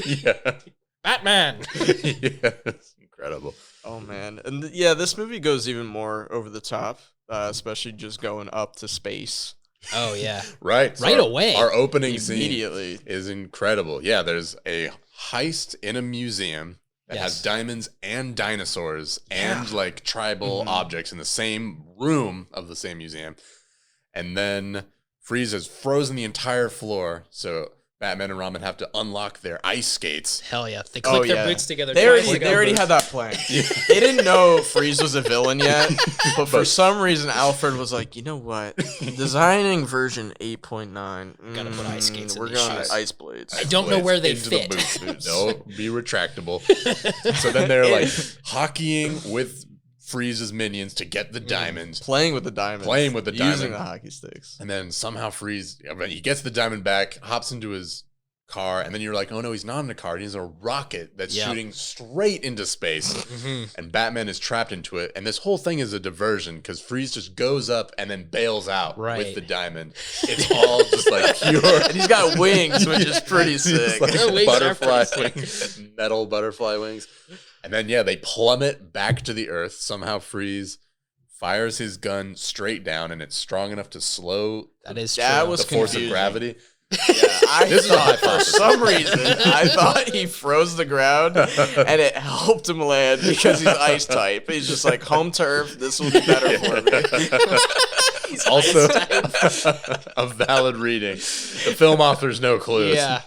Yeah. Batman. Yeah, it's incredible. Oh man, and this movie goes even more over the top, especially just going up to space. Oh yeah, right. So away. Our opening immediately scene is incredible. Yeah, there's a heist in a museum that has diamonds and dinosaurs and like tribal objects in the same room of the same museum, and then Freeze has frozen the entire floor. So Batman and Robin have to unlock their ice skates. Hell yeah. They click their boots together. They already had that plan. They didn't know Freeze was a villain yet, but for some reason Alfred was like, you know what? Designing version 8.9. Gotta put ice skates in We're these gonna shoes. ice blades. I don't know where they into fit. The boots. No, be retractable. So then they're like hockeying with Freeze's minions to get the diamonds. Playing with the diamonds. Using the hockey sticks. And then somehow Freeze, he gets the diamond back, hops into his car, and then you're like, oh no, he's not in a car. He's a rocket that's shooting straight into space. And Batman is trapped into it. And this whole thing is a diversion because Freeze just goes up and then bails out with the diamond. It's all just like pure. And he's got wings, which is pretty sick. Like butterfly wings, metal butterfly wings. And then, they plummet back to the earth. Somehow Freeze fires his gun straight down, and it's strong enough to slow the force of gravity. Yeah, for some reason, I thought he froze the ground, and it helped him land because he's ice type. He's just like, home turf, this will be better for me. He's also a valid reading. The film offers no clues. Yeah.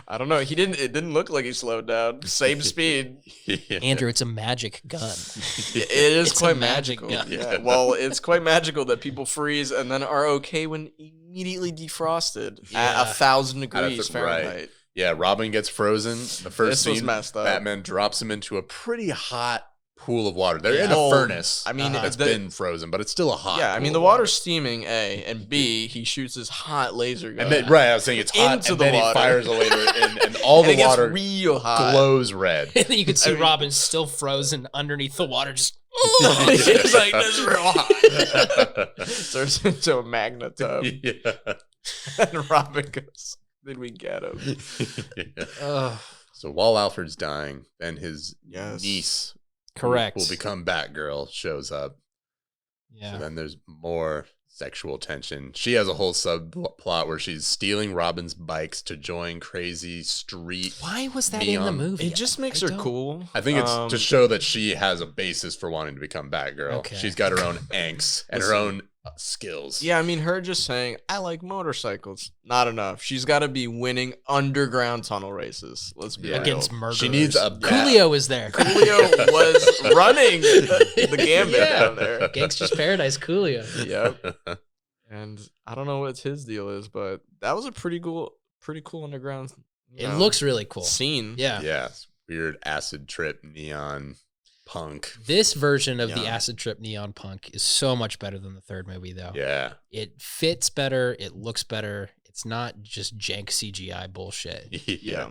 I don't know. It didn't look like he slowed down. Same speed. Andrew, it's a magic gun. It is quite magical. Yeah. Well, it's quite magical that people freeze and then are okay when immediately defrosted at 1,000 degrees Fahrenheit. Right. Yeah, Robin gets frozen. The first scene, was messed up. Batman drops him into a pretty hot pool of water. They're in a furnace. I mean, that's been frozen, but it's still a hot. Yeah, I mean the water's steaming. A and B, he shoots his hot laser gun. And then, I was saying it's hot, into and the then water. he fires a laser, and all the water real hot. glows red. And then you can see Robin still frozen underneath the water, just. He's like, "This is real hot." Turns into a magna tub. And Robin goes, "Then we get him." So while Alfred's dying, then his niece. Correct. Will become Batgirl shows up. Yeah. So then there's more sexual tension. She has a whole subplot where she's stealing Robin's bikes to join crazy street. Why was that neon. in the movie? It just makes her cool. I think it's to show that she has a basis for wanting to become Batgirl. Okay. She's got her own angst and her own skills. Yeah, I mean, her just saying, I like motorcycles, not enough. She's got to be winning underground tunnel races. Let's be against real. murderers. She needs a Coolio is there. Coolio was running the gambit down there. Gangster's Paradise, Coolio. Yep. And I don't know what his deal is, but that was a pretty cool underground. It looks really cool. Scene. Yeah. Yeah. Weird acid trip neon punk. This version of the acid trip neon punk is so much better than the third movie, though. Yeah. It fits better. It looks better. It's not just jank CGI bullshit. Yeah.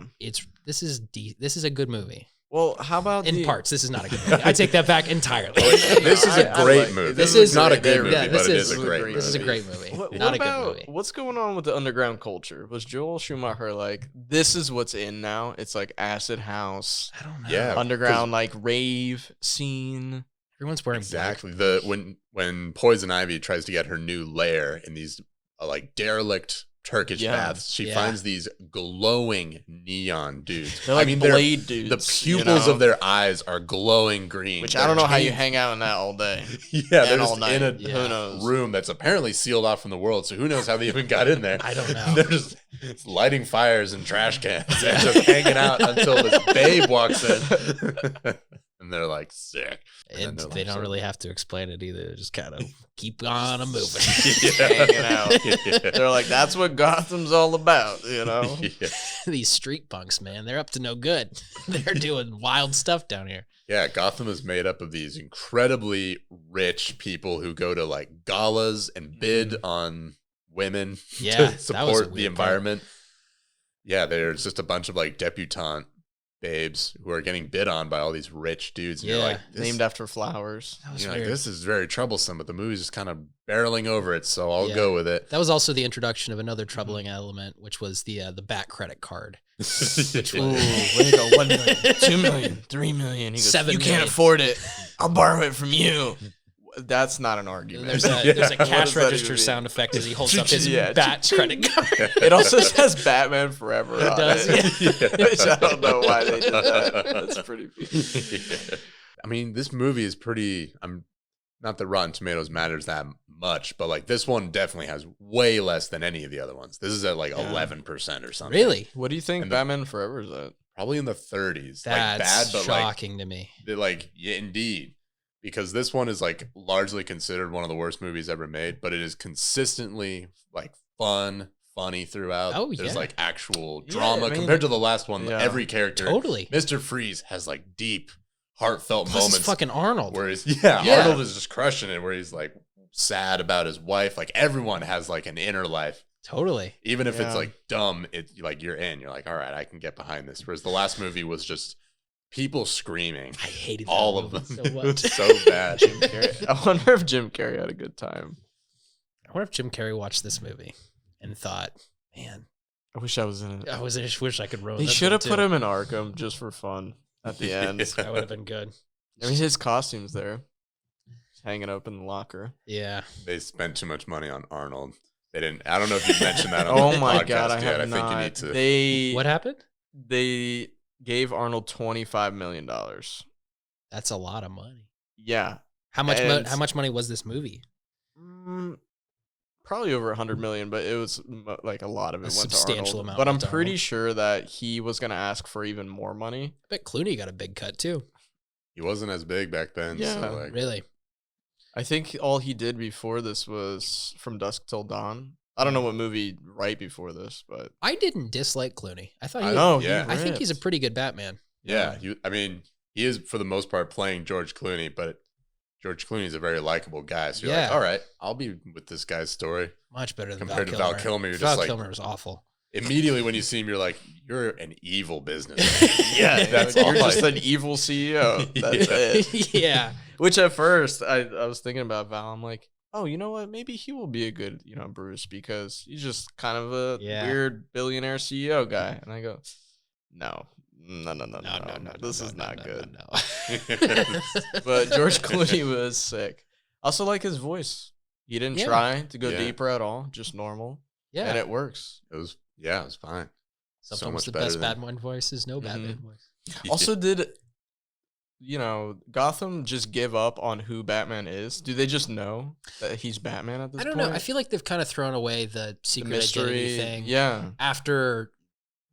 This is a good movie. Well, how about in parts? This is not a good movie. I take that back entirely. This is a great movie. This is not a good movie, but it is a great movie. This is a great movie. Not a good movie. What's going on with the underground culture? Was Joel Schumacher like, this is what's in now? It's like acid house. I don't know. Yeah. Underground like rave scene. Everyone's wearing exactly when Poison Ivy tries to get her new lair in these like derelict Turkish baths, she finds these glowing neon dudes. They're like blade dudes. The pupils of their eyes are glowing green. Which I don't know how you hang out in that all day. Yeah, they're all just night. in a Who knows? room that's apparently sealed off from the world. So who knows how they even got in there? I don't know. They're just lighting fires in trash cans and just hanging out until this babe walks in. And they're like sick. And they don't really have to explain it either. They just kind of keep on moving. Hanging out. Yeah. They're like, that's what Gotham's all about, you know? Yeah. These street punks, man, they're up to no good. They're doing wild stuff down here. Yeah, Gotham is made up of these incredibly rich people who go to like galas and bid on women to support the environment. Yeah, there's just a bunch of like debutante babes who are getting bid on by all these rich dudes. And you're like, named after flowers. This is very troublesome, but the movie's just kind of barreling over it, so I'll go with it. That was also the introduction of another troubling element, which was the Bat credit card. Which was, way to go, 1 million, 2 million, 3 million. He goes, 7 you million. can't afford it. I'll borrow it from you. That's not an argument. There's a cash register sound effect as he holds up his Bat credit card. It also says Batman Forever. It does, which I don't know why they did that. That's pretty cool. I mean, this movie is pretty. Not that Rotten Tomatoes matters that much, but like this one definitely has way less than any of the other ones. This is at like 11% or something. Really? What do you think Batman Forever is at? Probably in the 30s. That's like bad, but shocking to me. Yeah, indeed. Because this one is like largely considered one of the worst movies ever made, but it is consistently like funny throughout. Oh, There's yeah. like actual drama compared to the last one. Yeah. Every character, Totally. Mr. Freeze has like deep, heartfelt Plus moments. it's fucking Arnold. Where he's Arnold is just crushing it. Where he's like sad about his wife. Like everyone has like an inner life. Totally. Even if it's like dumb, it's like you're in. You're like, all right, I can get behind this. Whereas the last movie was just people screaming. I hated all that of them movie so much. so bad. Jim Carrey. I wonder if Jim Carrey had a good time. I wonder if Jim Carrey watched this movie and thought, man, I wish I was in it. I just wish I could ruin They this should one, have put too. him in Arkham just for fun at the end. That would have been good. I mean, his costume's there. Just hanging up in the locker. Yeah. They spent too much money on Arnold. They didn't. I don't know if you mentioned that on Oh the my podcast god, I yet. have I not. think you need to. What happened? They gave Arnold $25 million. That's a lot of money. Yeah. How much money was this movie? Probably over 100 million, but it was like a lot of it A went substantial to Arnold. amount But I'm went to pretty Arnold. sure that he was going to ask for even more money. I bet Clooney got a big cut too. He wasn't as big back then. Yeah. So like, Really? I think all he did before this was From Dusk Till Dawn. I don't know what movie right before this, but I didn't dislike Clooney. I thought I know. yeah. I think he's a pretty good Batman. yeah. I mean, he is for the most part playing George Clooney, but George Clooney is a very likable guy. So you're like, all right, I'll be with this guy's story. Much better than Compared to Val Val Kilmer, you're Val just like- Kilmer was awful. Immediately when you see him, you're like, you're an evil businessman. yeah, That's you're all just I- an evil CEO. That's it. Yeah. Which at first I was thinking about Val. I'm like, oh, you know what? Maybe he will be a good, Bruce, because he's just kind of a weird billionaire CEO guy. And I go, no. This is not good. No. But George Clooney was sick. Also like his voice. He didn't try to go deeper at all, just normal. Yeah. And it works. It was fine. Sometimes the best Batman voice is no Batman voice. Also, did Gotham just give up on who Batman is? Do they just know that he's Batman at this point? I don't know. I feel like they've kind of thrown away the secret identity thing. Yeah. After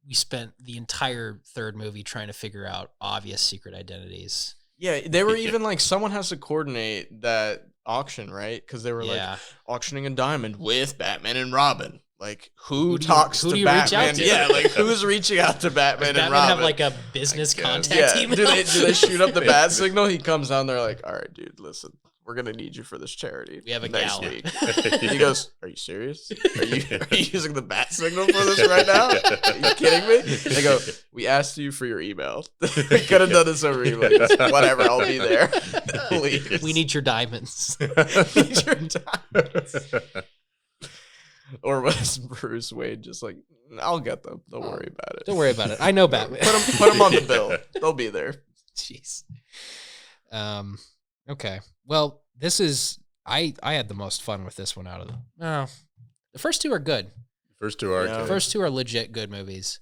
we spent the entire third movie trying to figure out obvious secret identities. Yeah, they were even like, someone has to coordinate that auction, right? Because they were like auctioning a diamond with Batman and Robin. Like, who talks to Batman? Yeah, like, who's reaching out to Batman and Robin? Have like a business contact email? Do they shoot up the bat signal? He comes down there like, all right, dude, listen, we're going to need you for this charity. We have a next gala. week. He goes, are you serious? Are you using the bat signal for this right now? Are you kidding me? They go, we asked you for your email. We could have done this over email. Whatever, I'll be there. Please. We need your diamonds. Need your diamonds. Or was Bruce Wayne just like, I'll get them. Don't worry about it. Don't worry about it. I know Batman. Put them on the bill. They'll be there. Jeez. Okay. Well, this is I had the most fun with this one out of them. No, the first two are good. First two are The first two are legit good movies.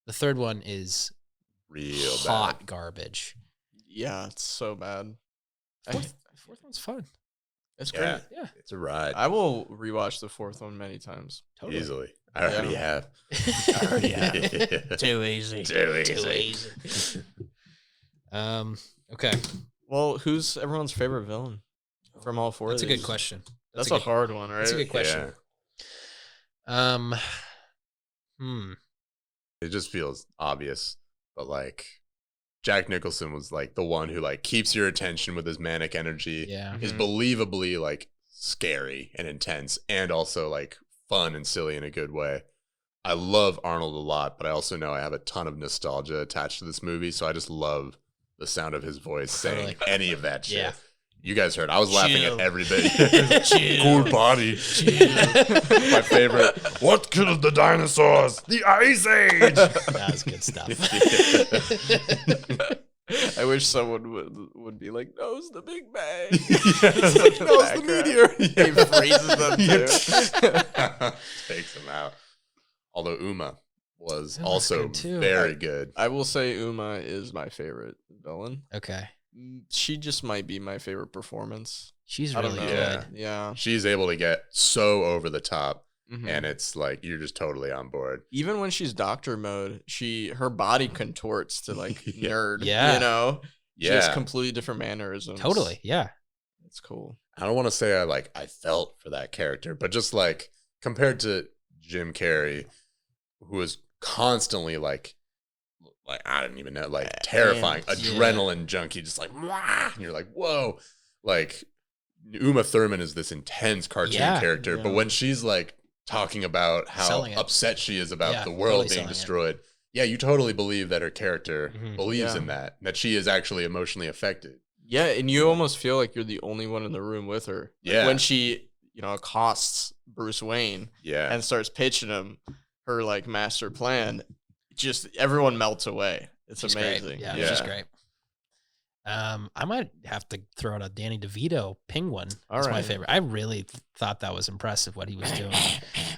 The third one is real hot garbage. Yeah, it's so bad. The fourth one's fun. It's great. Yeah. It's a ride. I will rewatch the fourth one many times. Totally. Easily. I already have. Too easy. Too easy. Okay. Well, who's everyone's favorite villain from all four? That's of a these? good question. That's a hard one, right? That's a good question. Yeah. It just feels obvious, but like Jack Nicholson was like the one who like keeps your attention with his manic energy. Yeah. Is believably like scary and intense and also like fun and silly in a good way. I love Arnold a lot, but I also know I have a ton of nostalgia attached to this movie, so I just love the sound of his voice saying any of that shit. Yeah. You guys heard. I was laughing at every bit. Cool body. My favorite. What killed the dinosaurs? The Ice Age. That was good stuff. I wish someone would be like, "Knows the Big Bang." Knows the meteor. He freezes them too. Takes them out. Although Uma was also good very good. I will say Uma is my favorite villain. Okay. She just might be my favorite performance. She's I really don't know. good. Yeah. She's able to get so over the top, and it's like you're just totally on board. Even when she's doctor mode, her body contorts to like nerd. Yeah. You know? She has Yeah. completely different mannerisms. Totally. Yeah. It's cool. I don't want to say I felt for that character, but just like compared to Jim Carrey, who was constantly like I don't even know, like terrifying, adrenaline junkie, just like, and you're like, whoa. Like Uma Thurman is this intense cartoon character, but when she's like talking about how upset she is about the world being destroyed, you totally believe that her character believes in that she is actually emotionally affected. Yeah, and you almost feel like you're the only one in the room with her. Yeah. When she, accosts Bruce Wayne and starts pitching him her like master plan, just everyone melts away. It's amazing. Great. Yeah, she's great. I might have to throw out a Danny DeVito Penguin. That's my favorite. I really thought that was impressive what he was doing.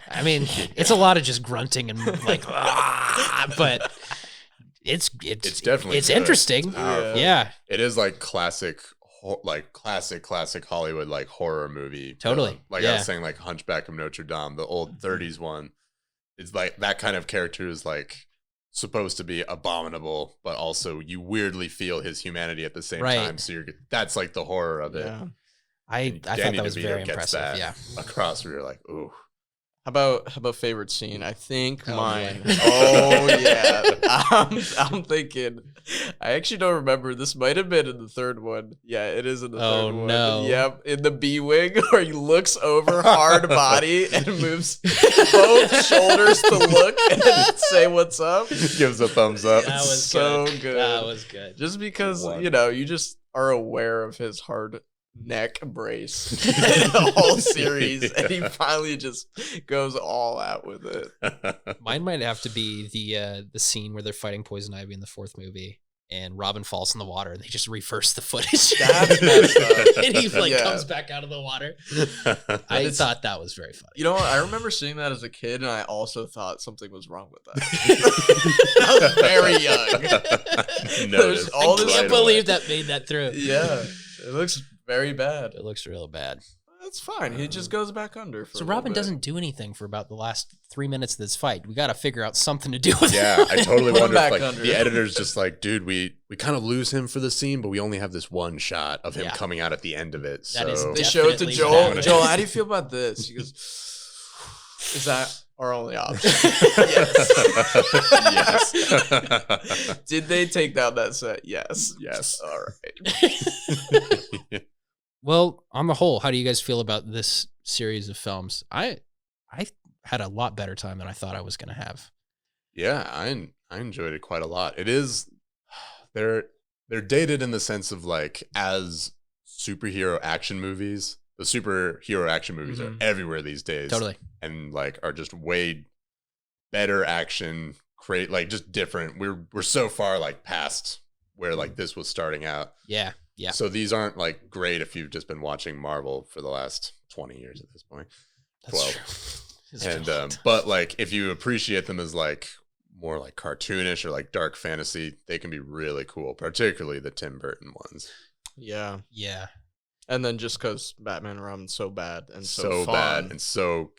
I mean, it's a lot of just grunting and like, but it's definitely interesting. Yeah, it is like classic Hollywood like horror movie. Totally. I was saying, like Hunchback of Notre Dame, the old 30s one. It's like that kind of character is like supposed to be abominable, but also you weirdly feel his humanity at the same time. So that's like the horror of it. Yeah. I thought that was very impressive. Yeah, across where you're like, ooh. How about favorite scene? I think mine. Oh yeah, I'm thinking. I actually don't remember. This might have been in the third one. Yeah, it is in the third one. No. Yep, in the B wing where he looks over hard body and moves both shoulders to look and say what's up. Gives a thumbs up. That was so good. That was good. Just because you just are aware of his hard neck brace in the whole series, and he finally just goes all out with it. Mine might have to be the scene where they're fighting Poison Ivy in the fourth movie, and Robin falls in the water, and they just reverse the footage. That's messed up. And he comes back out of the water. I thought that was very funny. You know what? I remember seeing that as a kid, and I also thought something was wrong with that. I was very young. Noticed. I can't believe that made that through. Yeah, it looks very bad. It looks real bad. That's fine. He just goes back under. So Robin doesn't do anything for about the last 3 minutes of this fight. We got to figure out something to do with it. Yeah, I totally wonder if like the editor's just like, dude, we kind of lose him for the scene, but we only have this one shot of him coming out at the end of it. So they show it to Joel. Joel, how do you feel about this? He goes, "Is that our only option?" Yes. Yes. Did they take down that set? Yes. Yes. All right. Well, on the whole, how do you guys feel about this series of films? I had a lot better time than I thought I was going to have. Yeah, I enjoyed it quite a lot. It is they're dated in the sense of like as superhero action movies. The superhero action movies are everywhere these days. Totally. And like are just way better action, like just different. We're so far like past where like this was starting out. Yeah. Yeah. So these aren't like great if you've just been watching Marvel for the last 20 years at this point. That's 12. And but like if you appreciate them as like more like cartoonish or like dark fantasy, they can be really cool, particularly the Tim Burton ones. Yeah. Yeah. And then just because Batman and Robin's so bad and so fun, bad and so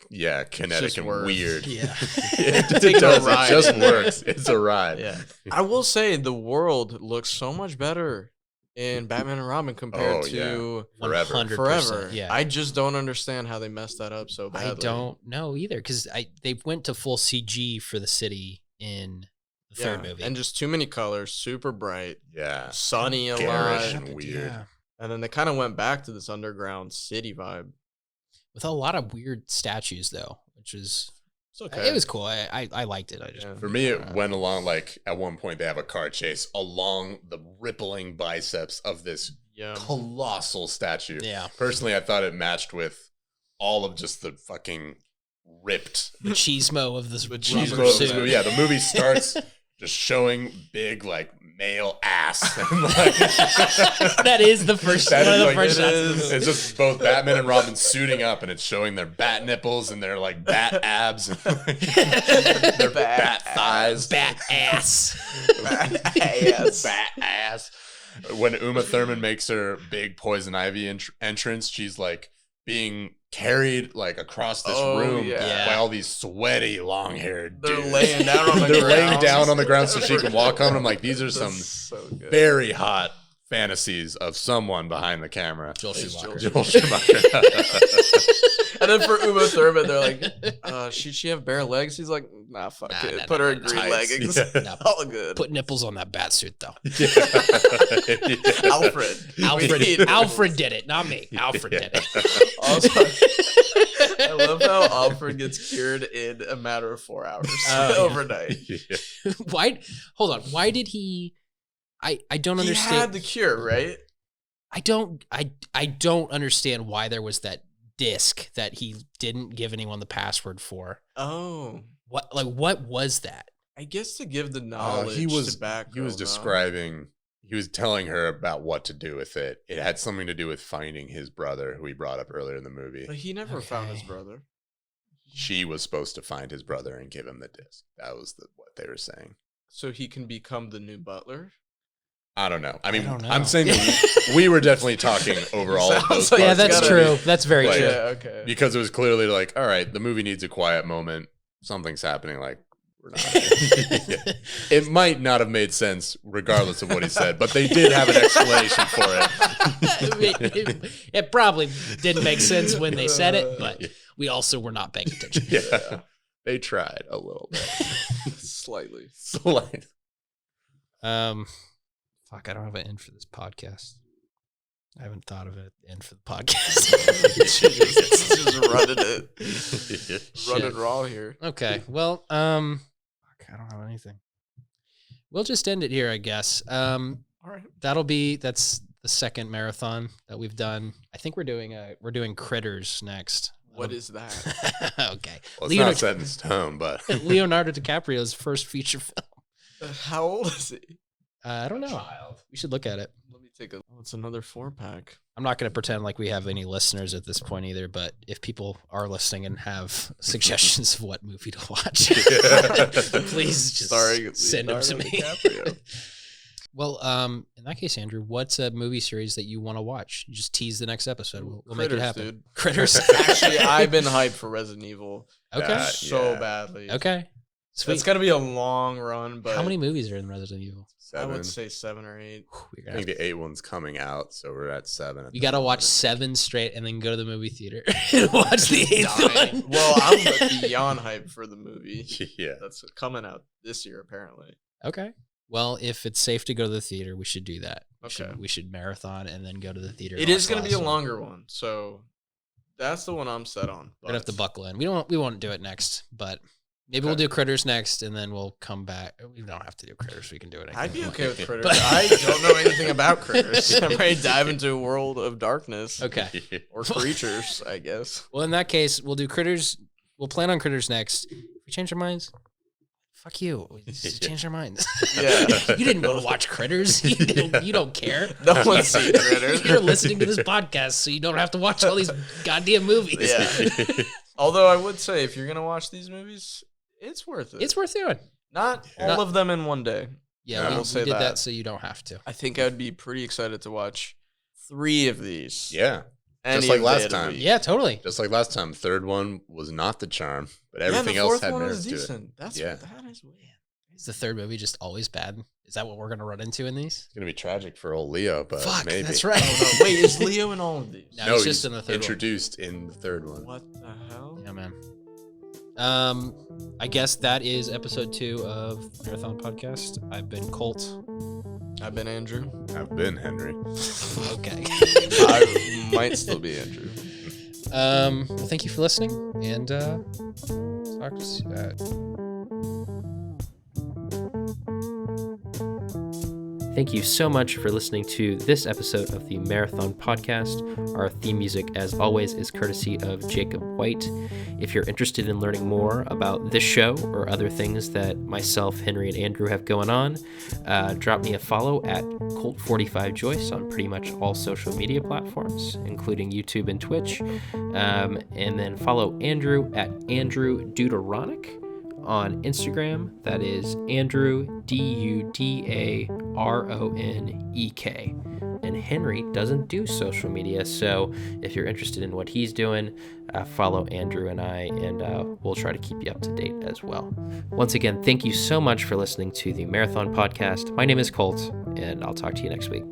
kinetic and weird. Yeah. It does. It just works. It's a ride. Yeah. I will say the world looks so much better in Batman and Robin compared to Forever. Yeah. I just don't understand how they messed that up so badly. I don't know either because they went to full CG for the city in the third movie. And just too many colors, super bright. Yeah. Sunny a Garish lot. and weird. Yeah. And then they kind of went back to this underground city vibe. With a lot of weird statues though, which is it's okay. It was cool. I liked it. I just For me, it went along like at one point they have a car chase along the rippling biceps of this colossal statue. Yeah. Personally, I thought it matched with all of just the fucking ripped machismo of this machismo of this movie. Yeah, the movie starts just showing big like male ass. And, like, that is the first one of the first shots. It's just both Batman and Robin suiting up, and it's showing their bat nipples and their like bat abs, and, like, their bat thighs, bat ass, bat ass. When Uma Thurman makes her big Poison Ivy entrance, she's like being carried like across this room by all these sweaty long-haired dudes. They're laying down on the They're ground. laying down on the ground so she can walk on them. Like these are some very hot fantasies of someone behind the camera. Joel Schumacher. Joel Schumacher. And then for Uma Thurman, they're like, should she have bare legs? He's like, nah, fuck it. Put her in green leggings. Yeah. All good. Put nipples on that bat suit though. Alfred did it, not me. Alfred did it. Also, I love how Alfred gets cured in a matter of 4 hours overnight. Yeah. Why? Hold on. Why did he? I don't understand. He had the cure, right? I don't understand why there was that disc that he didn't give anyone the password for. Oh, what was that? I guess to give the knowledge. He was describing. He was telling her about what to do with it. It had something to do with finding his brother, who he brought up earlier in the movie. But he never found his brother. She was supposed to find his brother and give him the disc. That was what they were saying. So he can become the new butler? I don't know. I mean, don't know. I'm saying that we were definitely talking over all of those parts. Yeah, that's true. That's very true. Yeah, okay. Because it was clearly like, all right, the movie needs a quiet moment. Something's happening. Like, we're not. It might not have made sense regardless of what he said, but they did have an explanation for it. It probably didn't make sense when they said it, but we also were not paying attention. Yeah. They tried a little bit. Slightly. Fuck, I don't have an end for this podcast. I haven't thought of an end for the podcast. Just running it. Running raw here. Okay. Well, fuck, I don't have anything. We'll just end it here, I guess. All right. That's the second marathon that we've done. I think we're doing Critters next. What is that? Okay. Well, it's not set in stone, but Leonardo DiCaprio's first feature film. How old is he? I don't know. We should look at it. Let me take a. Oh, it's another 4-pack. I'm not going to pretend like we have any listeners at this point either, but if people are listening and have suggestions of what movie to watch, please just send them to me. Well, in that case, Andrew, what's a movie series that you want to watch? You just tease the next episode. We'll make it happen. Dude. Critters. Actually, I've been hyped for Resident Evil. Okay. So badly. Okay. Sweet. It's going to be a long run, but... How many movies are in Resident Evil? 7. I would say 7 or 8. I think the 8th one's coming out, so we're at 7. You got to watch 7 straight and then go to the movie theater and watch the 8th one. Well, I'm beyond hyped for the movie. Yeah. That's coming out this year, apparently. Okay. Well, if it's safe to go to the theater, we should do that. Okay. We should marathon and then go to the theater. It is going to be a longer one, so that's the one I'm set on. We're going to have to buckle in. We won't do it next, but... Maybe we'll do Critters next, and then we'll come back. We don't have to do Critters. We can do it again. I'd be okay with Critters. I don't know anything about Critters. I'm ready to dive into a world of darkness. Okay. Or creatures, I guess. Well, in that case, we'll do Critters. We'll plan on Critters next. If we change our minds, fuck you. We just change our minds. Yeah. You didn't go to watch Critters. You don't care. No one's seen Critters. You're listening to this podcast, so you don't have to watch all these goddamn movies. Yeah. Although I would say, if you're going to watch these movies... It's worth it. It's worth doing. Not all of them in one day. Yeah, we did that so you don't have to. I think I'd be pretty excited to watch 3 of these. Yeah. Just like last time. Yeah, totally. Just like last time. Third one was not the charm, but everything else had merit to it. That is weird. Is the third movie just always bad? Is that what we're going to run into in these? It's going to be tragic for old Leo, but Fuck, maybe. That's right. Oh, no. Wait, is Leo in all of these? No, he's just in the third introduced in the third one. What the hell? Yeah, man. I guess that is episode 2 of Marathon Podcast. I've been Colt. I've been Andrew. I've been Henry. Okay. I might still be Andrew. Well, thank you for listening, and talk to Thank you so much for listening to this episode of the Marathon Podcast. Our theme music, as always, is courtesy of Jacob White. If you're interested in learning more about this show or other things that myself, Henry, and Andrew have going on, drop me a follow at Colt45Joyce on pretty much all social media platforms, including YouTube and Twitch. And then follow Andrew at Andrew Deuteronic on Instagram. That is Andrew Dudaronek. And Henry doesn't do social media, so if you're interested in what he's doing, follow Andrew and I, and we'll try to keep you up to date as well. Once again, thank you so much for listening to the Marathon Podcast. My name is Colt, and I'll talk to you next week.